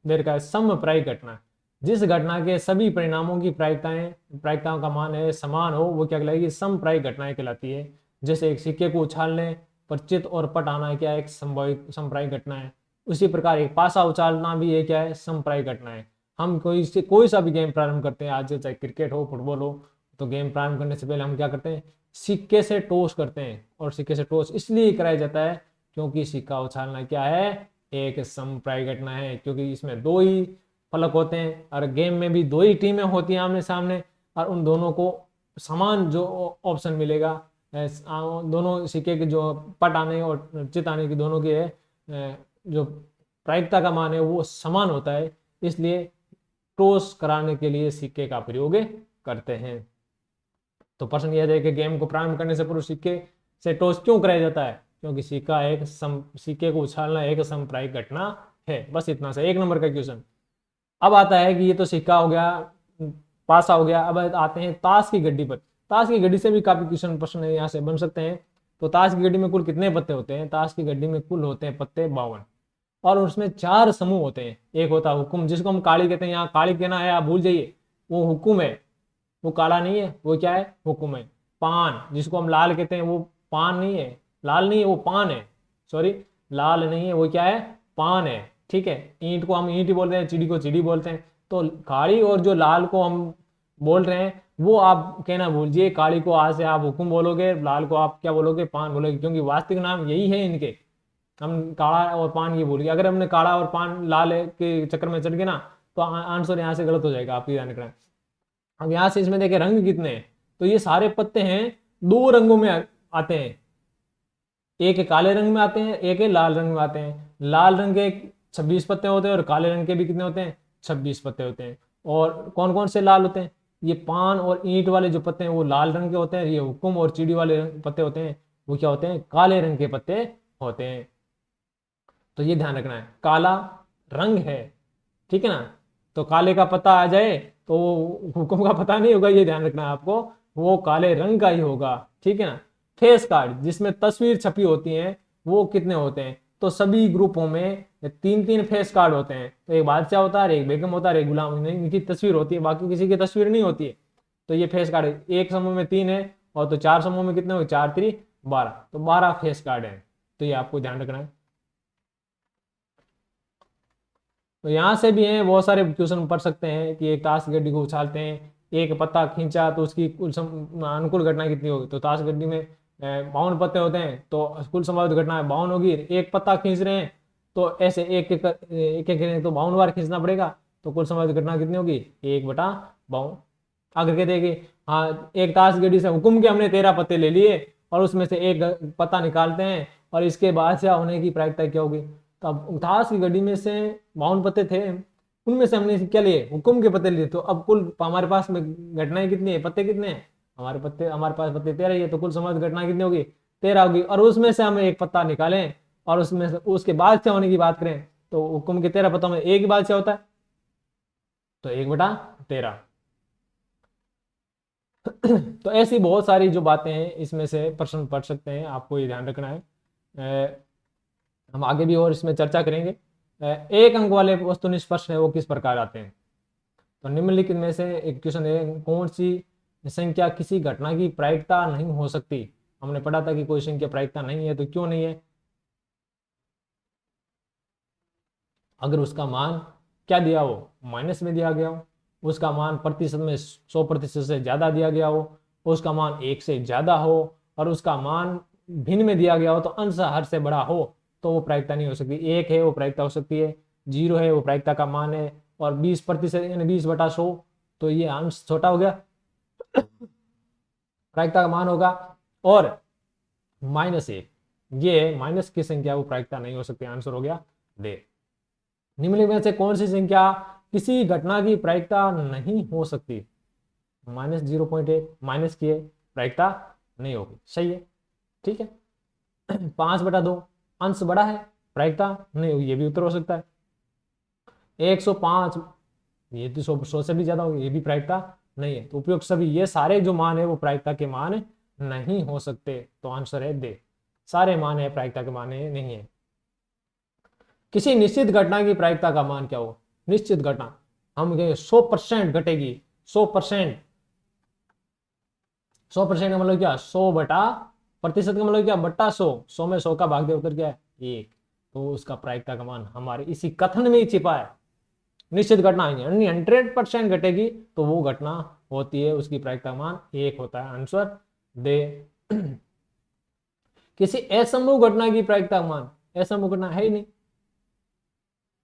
देर का समप्रायिक घटना, जिस घटना के सभी परिणामों की प्रायिकताओं का मान है समान हो वो क्या कहलाएगी, समप्रायिक घटनाएं कहलाती है। जैसे एक सिक्के को उछालने पर चित और पट आना क्या है, एक समप्रायिक घटना है। उसी प्रकार एक पासा उछालना भी ये क्या है, समप्रायिक घटना है। हम कोई सा भी गेम प्रारंभ करते हैं, आज चाहे क्रिकेट हो, फुटबॉल हो, तो गेम प्रारंभ करने से पहले हम क्या करते हैं, सिक्के से टॉस करते हैं। और सिक्के से टॉस इसलिए कराया जाता है क्योंकि सिक्का उछालना क्या है, एक समप्राय घटना है, क्योंकि इसमें दो ही फलक होते हैं और गेम में भी दो ही टीमें होती हैं आमने सामने, और उन दोनों को समान जो ऑप्शन मिलेगा, दोनों सिक्के के जो पट आने और चित आने की दोनों के जो प्रायिकता का मान है वो समान होता है, इसलिए टॉस कराने के लिए सिक्के का प्रयोग करते हैं। तो प्रश्न यह है कि गेम को प्रारंभ करने से पूर्व सिक्के से टॉस क्यों कराया जाता है, क्योंकि सिक्के को उछालना एक साम्प्रदायिक घटना है। बस इतना सा 1 नंबर का क्वेश्चन। अब आता है कि ये तो सिक्का हो गया, पासा हो गया, अब आते हैं ताश की गड्डी पर। ताश की गड्डी से भी काफी क्वेश्चन प्रश्न यहाँ से बन सकते हैं। तो ताश की गड्डी में कुल कितने पत्ते होते हैं, ताश की गड्डी में कुल होते हैं पत्ते 52, और उसमें 4 समूह होते हैं। एक होता है हुक्म, जिसको हम काली कहते हैं, यहाँ काली कहना है आप भूल जाइए, वो हुक्म है, वो काला नहीं है, वो क्या है, हुक्म है। पान, जिसको हम लाल कहते हैं, वो पान नहीं है, लाल नहीं है, वो पान है, सॉरी लाल नहीं है, वो क्या है, पान है, ठीक है। ईंट को हम ईंट ही बोलते हैं, चिड़ी को चिड़ी बोलते हैं। तो काली और जो लाल को हम बोल रहे हैं वो आप कहना भूल जाइए, काली को आज से आप हुक्म बोलोगे, लाल को आप क्या बोलोगे, पान बोलोगे, क्योंकि वास्तविक नाम यही है इनके। हम काला और पान ये भूल गए, अगर हमने काला और पान लाल के चक्कर में चढ़ गए ना, तो आंसर यहाँ से गलत हो जाएगा, आपकी ध्यान रखना। अब यहाँ से इसमें देखें रंग कितने हैं, तो ये सारे पत्ते हैं 2 रंगों में आते हैं, एक काले रंग में आते हैं, एक लाल रंग में आते हैं। लाल रंग के 26 पत्ते होते हैं और काले रंग के भी कितने होते हैं, 26 पत्ते होते हैं। और कौन कौन से लाल होते हैं, ये पान और ईंट वाले जो पत्ते हैं वो लाल रंग के होते हैं, ये हुक्म और चिड़ी वाले पत्ते होते हैं वो क्या होते हैं, काले रंग के पत्ते होते हैं। तो ये ध्यान रखना है, काला रंग है, ठीक है ना। तो काले का पता आ जाए तो हुक्म का पता नहीं होगा, ये ध्यान रखना है आपको, वो काले रंग का ही होगा, ठीक है ना। फेस कार्ड, जिसमें तस्वीर छपी होती है, वो कितने होते हैं, तो सभी ग्रुपों में 3-3 फेस कार्ड होते हैं। तो एक बादशाह होता है, एक बेगम होता है, एक गुलाम, इनकी तस्वीर होती है, बाकी किसी की तस्वीर नहीं होती है। तो ये फेस कार्ड एक समूह में 3 है, और तो 4 समूह में कितने हो, 4×3 12, तो 12 फेस कार्ड है। तो ये आपको ध्यान रखना है। तो यहाँ से भी हैं बहुत सारे क्वेश्चन पढ़ सकते हैं कि एक ताश गड्डी को उछालते हैं, एक पत्ता खींचा तो उसकी कुल अनुकूल घटना कितनी होगी, तो ताश गड्डी में 52 पत्ते होते हैं, तो कुल संभावित घटना 52 होगी। एक पत्ता खींच रहे हैं तो ऐसे एक एक तो 52 बार खींचना पड़ेगा, तो कुल संभावित घटना कितनी होगी, 1/52। आगे कहते हैं कि हाँ, एक ताश गड्डी से हुक्म के हमने 13 पत्ते ले लिए और उसमें से एक पत्ता निकालते हैं, और इसके बादशाह होने की प्रायिकता क्या होगी। तो अब ताश की गड्डी में से 52 पत्ते थे, उनमें से हमने क्या लिए, हुक्म के पत्ते लिए, तो अब कुल हमारे पास में घटनाएं कितनी है, पत्ते कितने हैं, हमारे पास पत्ते 13 ही है, तो कुल संभावित घटना कितनी होगी, 13 होगी। और उसमें से हमें एक पत्ता निकालें और उसमें से उसके बादशाह होने की बात करें, तो हुक्म के 13 पत्तों में एक ही बादशाह होता है, तो 1/13। तो ऐसी बहुत सारी जो बातें हैं इसमें से प्रश्न पढ़ सकते हैं, आपको ये ध्यान रखना है। हम आगे भी और इसमें चर्चा करेंगे। एक अंक वाले वस्तुनिष्ठ प्रश्न है वो किस प्रकार आते हैं, तो निम्नलिखित में से एक क्वेश्चन है, कौन सी संख्या किसी घटना की प्रायिकता नहीं हो सकती। हमने पढ़ा था कि कोई संख्या प्रायिकता नहीं है, तो क्यों नहीं है, अगर उसका मान क्या दिया हो, माइनस में दिया गया हो, उसका मान प्रतिशत में 100% से ज्यादा दिया गया हो, उसका मान 1 से ज्यादा हो, और उसका मान भिन्न में दिया गया हो, तो अंश हर से बड़ा हो, तो वो प्रायिकता नहीं हो सकती। 1 है वो प्रायिकता हो सकती है, 0 है वो प्रायिकता का मान है, और 20% यानी 20/100, तो ये अंश छोटा हो गया, प्रायिकता का मान होगा। और -1, ये माइनस की संख्या वो प्रायिकता नहीं हो सकती, आंसर हो गया दे। निम्नलिखित में से कौन सी संख्या किसी घटना की प्रायिकता नहीं हो सकती, -0.1 माइनस की प्रायिकता नहीं होगी, सही है, ठीक है। 5/2 अंश बड़ा है, प्रायिकता नहीं होगी, ये भी उत्तर हो सकता है। 105 ये तो 100 से भी ज्यादा होगी, ये भी प्रायिकता नहीं है। तो उपयुक्त सभी ये सारे जो मान है वो प्रायिकता के मान नहीं हो सकते, तो आंसर है दे, सारे मान है प्रायिकता के मान नहीं है। किसी निश्चित घटना की प्रायिकता का मान क्या हो, निश्चित घटना हम कहेंगे 100% घटेगी, 100%, 100% का मतलब क्या, 100/प्रतिशत का मतलब क्या, बट्टा 100, 100 में 100 का भाग दे उत्तर क्या है 1, तो उसका प्रायिकता का मान हमारे इसी कथन में ही छिपा है। निश्चित घटना यानी 100% घटेगी तो वो घटना होती है, उसकी प्रायिकता मान 1 होता है। आंसर दे। किसी असंभव घटना की प्रायिकता मान, असंभव घटना है ही नहीं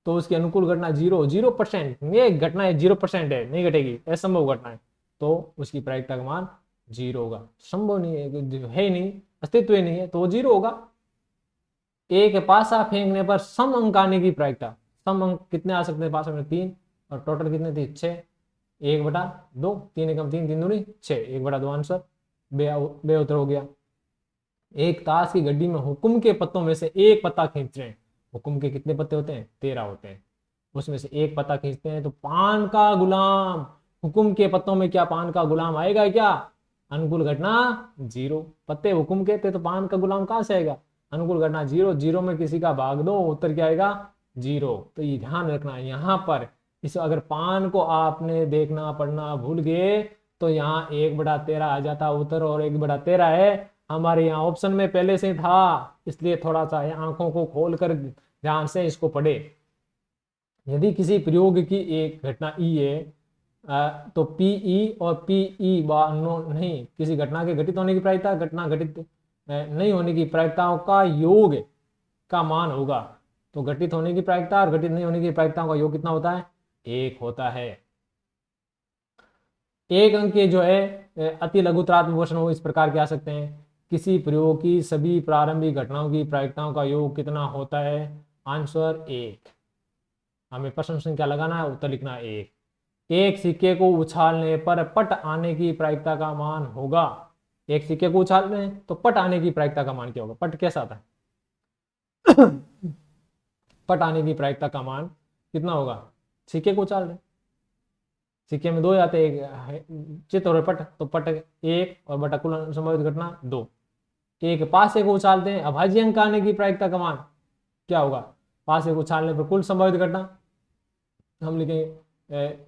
तो उसकी अनुकूल घटना 0% ये घटना है 0% है, नहीं घटेगी, असंभव घटना है तो उसकी प्रायिकता का मान 0 होगा। संभव नहीं है ही नहीं, अस्तित्व ही नहीं है तो वो 0 होगा। एक पासा फेंकने पर सम अंक आने की प्रायिकता, सम अंक कितने आ सकते हैं पासा में 3 और टोटल कितने थे 6, 1/2, 3 एकम 3, 3 दूनी 6, 1/2 आंसर बे उत्तर हो गया। एक ताश की गड्डी में हुक्म के पत्तों में से एक पत्ता खींच रहे हैं, हुक्म के कितने पत्ते होते हैं 13 होते हैं, उसमें से एक पत्ता खींचते हैं तो पान का गुलाम, हुक्म के पत्तों में क्या पान का गुलाम आएगा क्या? अनुकूल घटना 0, पत्ते हुक्म के थे तो पान का गुलाम कहां से आएगा? अनुकूल घटना 0, 0 में किसी का भाग दो उत्तर क्या आएगा 0। तो ये ध्यान रखना है यहाँ पर, इस अगर पान को आपने देखना पढ़ना भूल गए तो यहाँ 1/13 आ जाता उत्तर, और 1/13 है हमारे यहाँ ऑप्शन में पहले से था, इसलिए थोड़ा सा आंखों को खोलकर ध्यान से इसको पढ़े। यदि किसी प्रयोग की एक घटना ई है तो पीई और पीई नहीं, किसी घटना के घटित होने की प्रायिकता, घटना घटित नहीं होने की प्रायिकताओं का योग का मान होगा। तो घटित होने की प्रायिकता और घटित नहीं होने की प्रायिकताओं का योग कितना होता है? 1 होता है। एक अंक के जो है अति लघुतरात्मक प्रश्न हो इस प्रकार के आ सकते हैं। किसी प्रयोग की सभी प्रारंभिक घटनाओं की प्रायिकताओं का योग कितना होता है? आंसर 1। हमें प्रश्न संख्या लगाना है, उत्तर लिखना है 1। एक सिक्के को उछालने पर पट आने की प्रायिकता का मान होगा, एक सिक्के को उछाल रहे हैं तो पट आने की प्रायिकता का मान क्या होगा? पट कैसा आता है? पट आने की प्रायिकता का मान कितना होगा? सिक्के को उछाल रहे, सिक्के में 2 आते हैं, चित और पट, तो पट 1 और बटा कुल संभावित घटना 2। एक पासे को उछालते हैं, अभाज्य अंक आने की प्रायिकता का मान क्या होगा? पासे को उछालने पर कुल संभावित घटना हम लिखेंगे,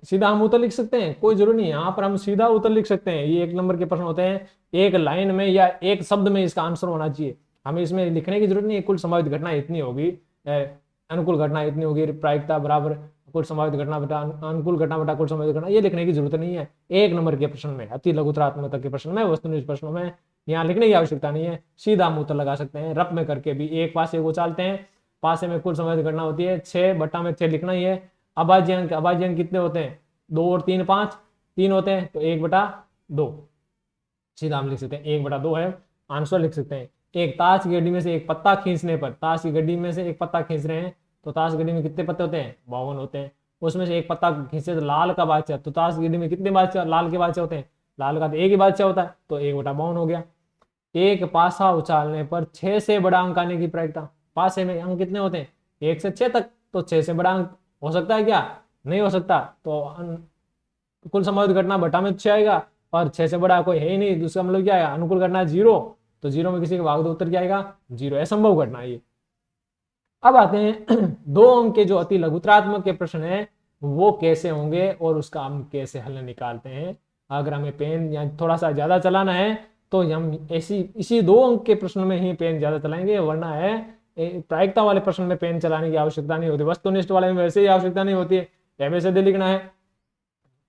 सीधा हम उत्तर लिख सकते हैं, कोई जरूरी नहीं है, यहाँ पर हम सीधा उत्तर लिख सकते हैं। ये 1 नंबर के प्रश्न होते हैं, एक लाइन में या एक शब्द में इसका आंसर होना चाहिए, हमें इसमें लिखने की जरूरत नहीं है। कुल संभावित घटना इतनी होगी, अनुकूल घटना इतनी होगी, प्रायिकता बराबर कुल संभावित घटना बटा अनुकूल घटना बटा कुल संभावित घटना, ये लिखने की जरूरत नहीं है। 1 नंबर के प्रश्न में, अति लघुतरात्मकता के प्रश्न में, वस्तुनिष्ठ प्रश्नों में यहाँ लिखने की आवश्यकता नहीं है, सीधा हम उत्तर लगा सकते हैं। रफ में करके भी एक पासे को उछालते हैं, पासे में कुल संभावित घटना होती है 6 बटा में 6 लिखना ही है। अभाज्य अंक कितने होते हैं? 2 और 3 5, 3 होते हैं तो 1/2, सीधा हम लिख सकते हैं 1/2 है, आंसर लिख सकते हैं। एक ताश की गड्डी में से एक पत्ता खींचने पर, ताश की गड्डी में से एक पत्ता खींच रहे हैं तो ताश गड्डी में कितने पत्ते होते हैं? 52 होते हैं, उसमें से एक पत्ता खींचे तो लाल का बादशाह, तो ताश की गड्डी में कितने बादशाह लाल के बादशाह होते हैं? लाल का तो एक ही बादशाह होता है तो 1/52 हो गया। एक पासा उछालने पर 6 से बड़ा अंक आने की प्रायिकता, पासे में अंक कितने होते हैं? 1 से 6 तक, तो 6 से बड़ा अंक हो सकता है क्या? नहीं हो सकता, तो कुल संभावित घटना बटा में 6 आएगा और 6 से बड़ा कोई है ही नहीं, दूसरा मतलब क्या आएगा? अनुकूल घटना 0, तो 0 में किसी का भाग दो उत्तर क्या आएगा? 0, असंभव घटना ये। अब आते हैं 2 अंक के जो अति लघुतरात्मक के प्रश्न है वो कैसे होंगे और उसका हम कैसे हल निकालते हैं। अगर हमें पेन या थोड़ा सा ज्यादा चलाना है तो हम इसी 2 अंक के प्रश्न में ही पेन ज्यादा चलाएंगे, वरना है प्रायिकता वाले प्रश्न में पेन चलाने की आवश्यकता नहीं होती, वस्तुनिष्ठ वाले में वैसे ही आवश्यकता नहीं होती है। एबीसीडी लिखना है,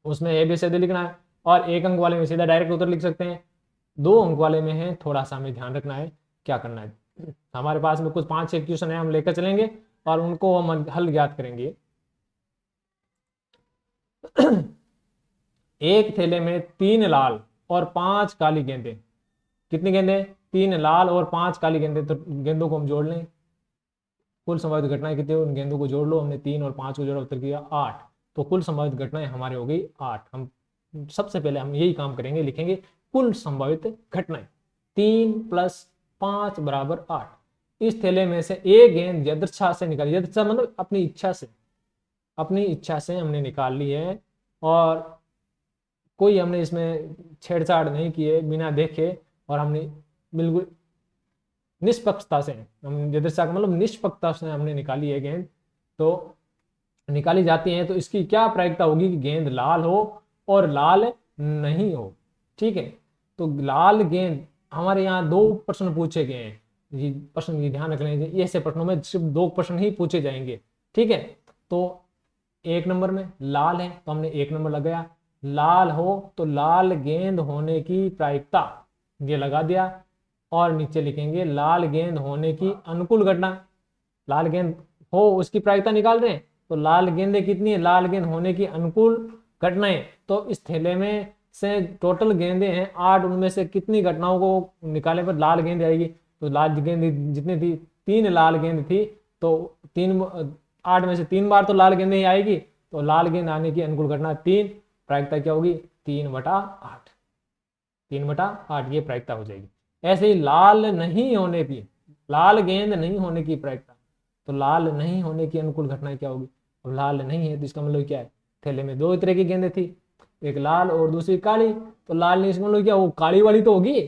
उसमें एबीसीडी लिखना है, और 1 अंक वाले में सीधा डायरेक्ट उत्तर लिख सकते हैं। 2 अंक वाले में है थोड़ा सा हमें ध्यान रखना है क्या करना है। हमारे पास में कुछ 5-6 क्वेश्चन है, हम लेकर चलेंगे और उनको हम हल ज्ञात करेंगे। एक थैले में 3 लाल और 5 काली गेंदें, कितनी गेंदें? 3 लाल और 5 काली गेंदें, तो गेंदों को हम जोड़ लें, कुल संभावित घटनाएं कितनी? उन गेंदों को जोड़ लो, हमने 3 और 5 को जोड़ा, उत्तर किया 8, तो कुल संभावित घटनाएं हमारे हो गई 8। हम सबसे पहले हम यही काम करेंगे, लिखेंगे कुल संभावित घटनाएं 3 + 5 = 8। इस थैले में से एक गेंद यदृच्छा से निकाली, यदृच्छा मतलब अपनी इच्छा से, अपनी इच्छा से हमने निकाल ली है और कोई हमने इसमें छेड़छाड़ नहीं की है, बिना देखे, और हमने बिल्कुल निष्पक्षता से, हम यदृच्छा का मतलब निष्पक्षता से हमने निकाली है गेंद, तो निकाली जाती है तो इसकी क्या प्रायिकता होगी कि गेंद लाल हो और लाल नहीं हो। ठीक है, तो लाल गेंद, हमारे यहाँ 2 प्रश्न पूछे गए हैं, ये प्रश्न की ध्यान रख लेंगे, ऐसे प्रश्नों में सिर्फ 2 प्रश्न ही पूछे जाएंगे। ठीक है, तो एक नंबर में लाल है तो हमने एक नंबर लगाया, लाल हो तो लाल गेंद होने की प्रायिकता, ये लगा दिया। और नीचे लिखेंगे लाल गेंद होने की अनुकूल घटना, लाल गेंद हो उसकी प्रायिकता निकाल रहे हैं, तो लाल गेंदें कितनी है, लाल गेंद होने की अनुकूल घटनाएं। तो इस थैले में से टोटल गेंदें हैं 8, उनमें से कितनी घटनाओं को निकालने पर लाल गेंद आएगी, तो लाल गेंद जितनी थी 3 लाल गेंद थी, तो 8 में से 3 बार तो लाल गेंदें ही आएगी, तो लाल गेंद आने की अनुकूल घटना 3, प्रायिकता क्या होगी 3/8, 3/8 ये प्रायिकता हो जाएगी। ऐसे ही लाल नहीं होने की, लाल गेंद नहीं होने की प्रायिकता, तो लाल नहीं होने की अनुकूल घटना क्या होगी, अब लाल नहीं है तो इसका मतलब क्या है, थैले में 2 तरह की गेंदें थी, एक लाल और दूसरी काली, तो लाल नहीं, इसका मतलब क्या, वो काली वाली तो होगी,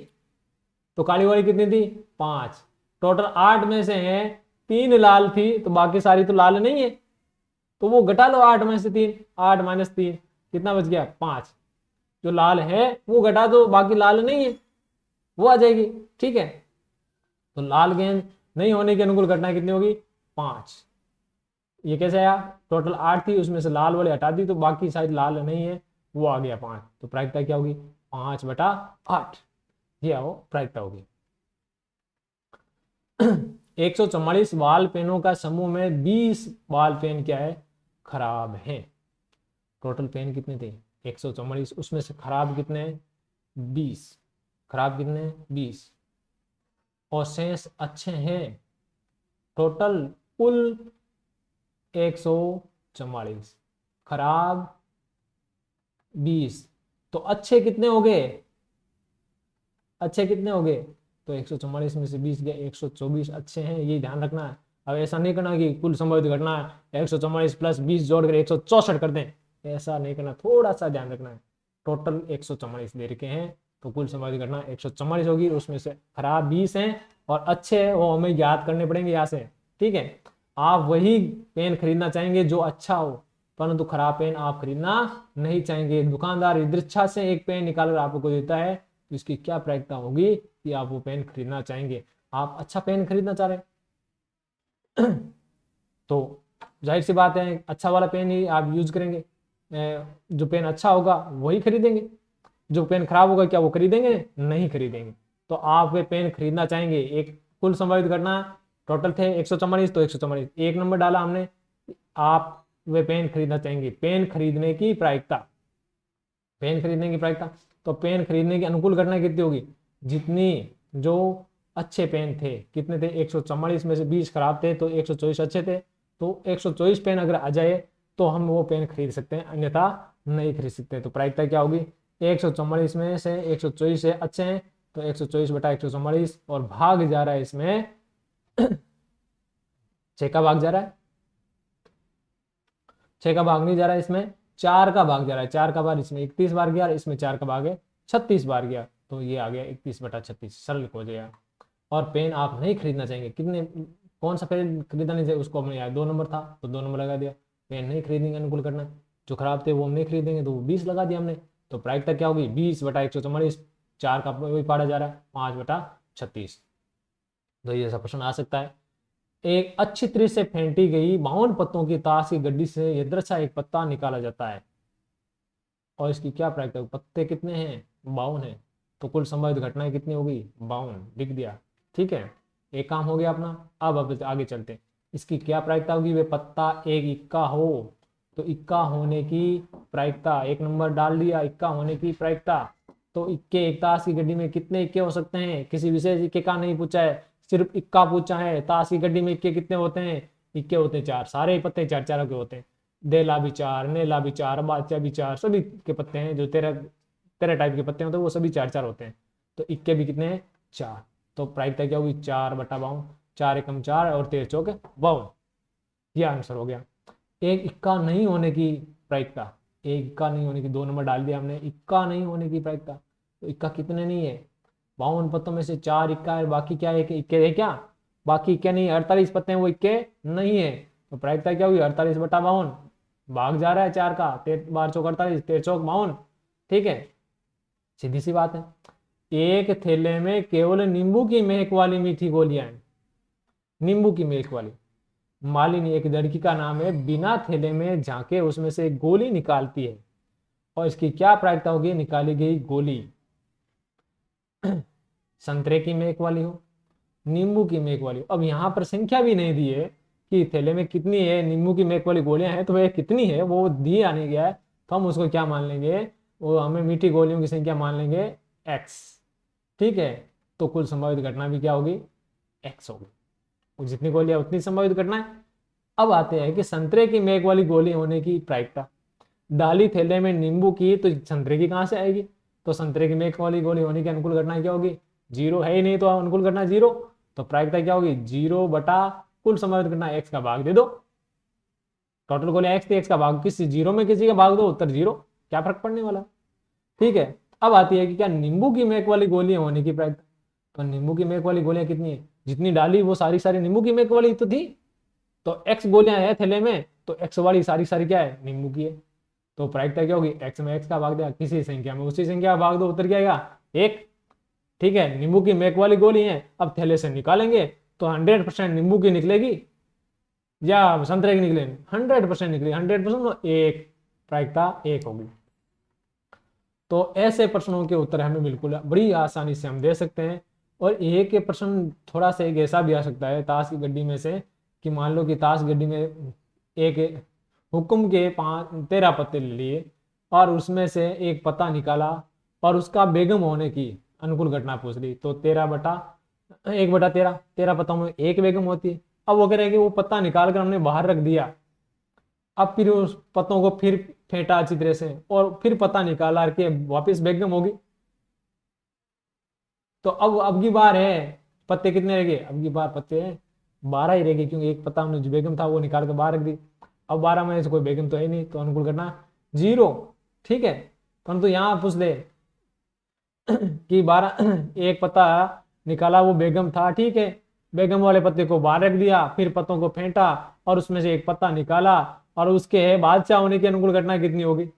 तो काली वाली कितनी थी 5, टोटल 8 में से है 3 लाल थी, तो बाकी सारी तो लाल नहीं है, तो वो घटा लो 8 में से 3, 8 - 3 कितना बच गया 5, जो लाल है वो घटा दो, बाकी लाल नहीं है वो आ जाएगी। ठीक है, तो लाल गेंद नहीं होने की अनुकूल घटना कितनी होगी 5, ये कैसे आया, टोटल 8 थी उसमें से लाल वाली हटा दी, तो बाकी शायद लाल नहीं है वो आ गया 5, तो प्रायिकता क्या होगी 5/8, ये आओ प्रायिकता होगी। 144 बॉल पेनों का समूह में 20 बॉल पेन क्या है, खराब है। टोटल पेन कितने थे 144, उसमें से खराब कितने हैं 20, खराब कितने हैं 20, और शेष अच्छे हैं टोटल कुल 144, खराब 20, तो अच्छे कितने हो गए, अच्छे कितने हो गए, तो 144 में से 20 गए, 124 अच्छे हैं, ये ध्यान रखना है। अब ऐसा नहीं करना कि कुल संभावित घटना 144 + 20 जोड़कर 164 कर दें, ऐसा नहीं करना, थोड़ा सा ध्यान रखना है। टोटल 144 दे रखे हैं, तो कुल संभावित घटना 144 होगी, उसमें से खराब 20 हैं और अच्छे हैं वो हमें याद करने पड़ेंगे यहाँ से। ठीक है, आप वही पेन खरीदना चाहेंगे जो अच्छा हो, परंतु खराब पेन आप खरीदना नहीं चाहेंगे। दुकानदार यदृच्छा से एक पेन निकालकर आपको देता है, तो इसकी क्या प्रायिकता होगी कि आप वो पेन खरीदना चाहेंगे, आप अच्छा पेन खरीदना चाह रहे हैं तो जाहिर सी बात है अच्छा वाला पेन ही आप यूज करेंगे, जो पेन अच्छा होगा वही खरीदेंगे, जो पेन खराब होगा क्या वो खरीदेंगे, नहीं खरीदेंगे। तो आप वे पेन खरीदना चाहेंगे, एक कुल संभावित घटना टोटल थे 144, तो 144 एक नंबर डाला हमने, आप वे पेन खरीदना चाहेंगे। पेन खरीदने की प्रायिकता, पेन खरीदने की प्रायिकता, तो पेन खरीदने की अनुकूल घटना कितनी होगी, जितनी जो अच्छे पेन थे कितने थे 144 में से 20 खराब थे, तो 124 अच्छे थे, तो 124 पेन अगर आ जाए तो हम वो पेन खरीद सकते हैं, अन्यथा नहीं खरीद सकते। तो प्रायिकता क्या होगी 144 में से 124 से अच्छे हैं, तो 124/144, और भाग जा रहा है इसमें 6 का भाग जा रहा है, 6 का भाग नहीं जा रहा है इसमें, 4 का भाग जा रहा है, 4 का भाग इसमें 31 बार गया, इसमें 4 का भाग है 36 बार गया, तो ये आ गया 31/36, सरल हो जाएगा। और पेन आप नहीं खरीदना चाहेंगे, कितने कौन सा पेन खरीदना नहीं चाहिए उसको हमने यार 2 नंबर था तो 2 नंबर लगा दिया, पेन नहीं खरीदेंगे अनुकूल करना, जो खराब थे वो हम नहीं खरीदेंगे तो 20 लगा दिया हमने, तो प्रायिकता क्या होगी 20/144, 4 का वही पढ़ा जा रहा है 5/36, तो ये ऐसा प्रश्न आ सकता है। एक अच्छी तरह से फेंटी गई 52 पत्तों की ताश की गड्डी से यदृच्छा एक पत्ता निकाला जाता है, और इसकी क्या प्रायिकता, पत्ते कितने हैं 52 हैं, तो कुल संभावित घटनाएं कितनी होगी 52, लिख दिया। ठीक है, एक काम हो गया अपना। अब आगे चलते हैं, इसकी क्या प्रायिकता होगी, वे पत्ता एक इक्का हो, तो इक्का होने की प्रायिकता एक नंबर डाल दिया, इक्का होने की प्रायिकता, तो इक्के एक ताश की गड्डी में कितने इक्के हो सकते हैं, किसी विशेष इक्के का नहीं पूछा है, सिर्फ इक्का पूछा है। ताश की गड्डी में इक्के कितने होते हैं, इक्के होते हैं 4, सारे पत्ते 4 के होते हैं, देला भी 4, नेला भी 4, बाचा भी 4, सभी के पत्ते हैं जो 13 टाइप के पत्ते होते हैं वो सभी 4 होते हैं, तो इक्के भी कितने हैं 4, तो प्रायिकता क्या होगी 4/52, 4 एकम 4 और 13 चौक 52, यह आंसर हो गया। एक इक्का नहीं होने की प्रायिकता, एक इक्का नहीं होने की 2 नंबर डाल दिया हमने, इक्का नहीं होने की प्रायिकता, तो इक्का कितने नहीं है 52 पत्तों में से 4 इक्का है, बाकी क्या है इक्के है क्या, बाकी इक्के नहीं, 48 पत्ते हैं वो इक्के नहीं है, तो प्रायिकता क्या हुई 48/52, भाग जा रहा है 4 का, 12 चौक 48, 13 चौक 52। ठीक है, सीधी सी बात है। एक थैले में केवल नींबू की महक वाली मीठी गोलियां हैं, नींबू की महक वाली, मालिनी एक लड़की का नाम है, बिना थैले में झांके उसमें से एक गोली निकालती है, और इसकी क्या प्रायिकता होगी? निकाली गई गोली संतरे की मेक वाली हो, नींबू की मेक वाली हो। अब यहाँ पर संख्या भी नहीं दी है कि थैले में कितनी है नींबू की मेक वाली गोलियां हैं, तो वह कितनी है वो दी आने गया है, तो हम उसको क्या मान लेंगे? वो हमें मीठी गोलियों की संख्या मान लेंगे एक्स। ठीक है, तो कुल संभावित घटना भी क्या होगी? एक्स होगी। वो जितनी गोलियां उतनी संभावित घटना है। अब आते हैं कि संतरे की मेघ वाली गोली होने की प्रायिकता। डाली थैले में नींबू की, तो संतरे की कहां से आएगी? तो संतरे की मेघ वाली गोली होने की अनुकूल घटना क्या होगी? जीरो है ही नहीं, तो अनुकूल घटना जीरो, तो प्रायिकता क्या होगी? जीरो बटा कुल संभावित घटना एक्स का भाग दे दो। टोटल गोलियां एक्स थी, एक्स का भाग किसी जीरो में किसी का भाग दो, उत्तर जीरो, क्या फर्क पड़ने वाला। ठीक है, अब आती है कि क्या नींबू की मेघ वाली गोलियां होने की प्रायिकता। तो नींबू की मेघ वाली गोलियां कितनी है? जितनी डाली वो सारी सारी नींबू की मेघ वाली तो थी, तो एक्स गोलियां है थैले में, तो एक्स वाली सारी सारी क्या है? नींबू की है। तो प्रायिकता क्या होगी? एक्स में एक्स का भाग दिया, किसी संख्या में उसी संख्या का भाग दो, उत्तर क्या आएगा? एक। ठीक है, नींबू की मेघ वाली गोली है, अब थैले से निकालेंगे तो 100% नींबू की निकलेगी या संतरे की निकलेगी? 100% निकलेगी, 100% एक, प्रायिकता एक होगी। तो ऐसे प्रश्नों के उत्तर हमें बिल्कुल बड़ी आसानी से हम दे सकते हैं। और एक के प्रश्न थोड़ा सा एक ऐसा भी आ सकता है ताश की गड्डी में से, कि मान लो कि ताश गड्डी में एक हुक्म के 13 पत्ते ले लिए, और उसमें से एक पत्ता निकाला और उसका बेगम होने की अनुकूल घटना पूछ ली, तो 1/13, 13 पत्तों में एक बेगम होती है। अब वो कह रहे हैं कि वो पत्ता निकाल कर हमने बाहर रख दिया, अब फिर उस पत्तों को फिर फेंटा अच्छी तरह से और फिर पत्ता निकाला के वापस बेगम होगी, तो अब की बार है पत्ते कितने रह गए? अब की बार पत्ते 12 ही रह गए, क्योंकि एक पत्ता हमने जो बेगम था वो निकाल कर बाहर रख दी। अब 12 में से कोई बेगम तो है नहीं, तो अनुकूल करना जीरो। ठीक है, परंतु यहाँ पूछ ले कि 12 एक पत्ता निकाला वो बेगम था, ठीक है, बेगम वाले पत्ते को बाहर रख दिया, फिर पत्तों को फेंटा और उसमें से एक पत्ता निकाला, और उसके है बादशाह होने की अनुकूल घटना कितनी होगी?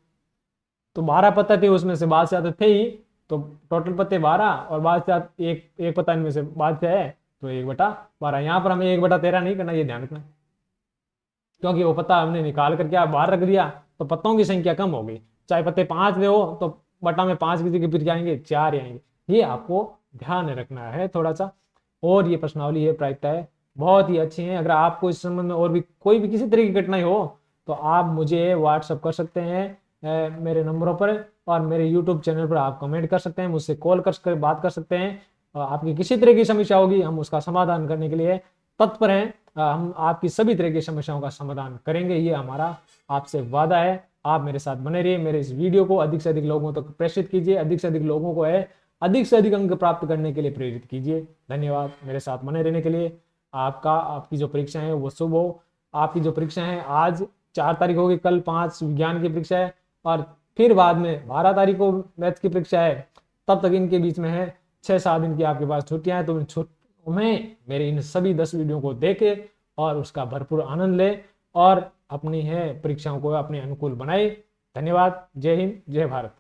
तो 12 पत्ते थे, उसमें से बादशाह तो थे ही, तो टोटल पत्ते 12 और बादशाह एक एक पत्ता इनमें से बादशाह है, तो 1/12। यहाँ पर हमें 1/13 नहीं करना, ये ध्यान रखना, क्योंकि वो पत्ता हमने निकाल कर क्या बाहर रख दिया, तो पत्तों की संख्या कम हो गई। चाहे पत्ते 5 ले हो तो बटा में 5 की जगह फिर क्या आएंगे? 4 आएंगे। ये आपको ध्यान रखना है थोड़ा सा। और ये प्रश्नावली है, प्रायिकता है, बहुत ही अच्छी है। अगर आपको इस संबंध में और भी कोई भी किसी तरह की कठिनाई हो तो आप मुझे व्हाट्सअप कर सकते हैं मेरे नंबरों पर, और मेरे यूट्यूब चैनल पर आप कमेंट कर सकते हैं, मुझसे कॉल कर बात कर सकते हैं। आपकी किसी तरह की समस्या होगी हम उसका समाधान करने के लिए तत्पर हैं। हम आपकी सभी तरह की समस्याओं का समाधान करेंगे, ये हमारा आपसे वादा है। आप मेरे साथ बने रहिए, मेरे इस वीडियो को अधिक से अधिक लोगों तक प्रेषित कीजिए, अधिक से अधिक लोगों को है अधिक से अधिक अंक प्राप्त करने के लिए प्रेरित कीजिए। धन्यवाद मेरे साथ बने रहने के लिए। आपकी जो परीक्षा है वो शुभ हो। आपकी जो परीक्षा है आज 4 तारीख होगी, कल 5 विज्ञान की परीक्षा है, और फिर बाद में 12 तारीख को मैथ्स की परीक्षा है। तब तक इनके बीच में है 6-7 दिन की आपके पास छुट्टियां हैं, तो में मेरे इन सभी 10 वीडियो को देखे और उसका भरपूर आनंद ले, और अपनी है परीक्षाओं को अपने अनुकूल बनाए। धन्यवाद। जय हिंद, जय भारत।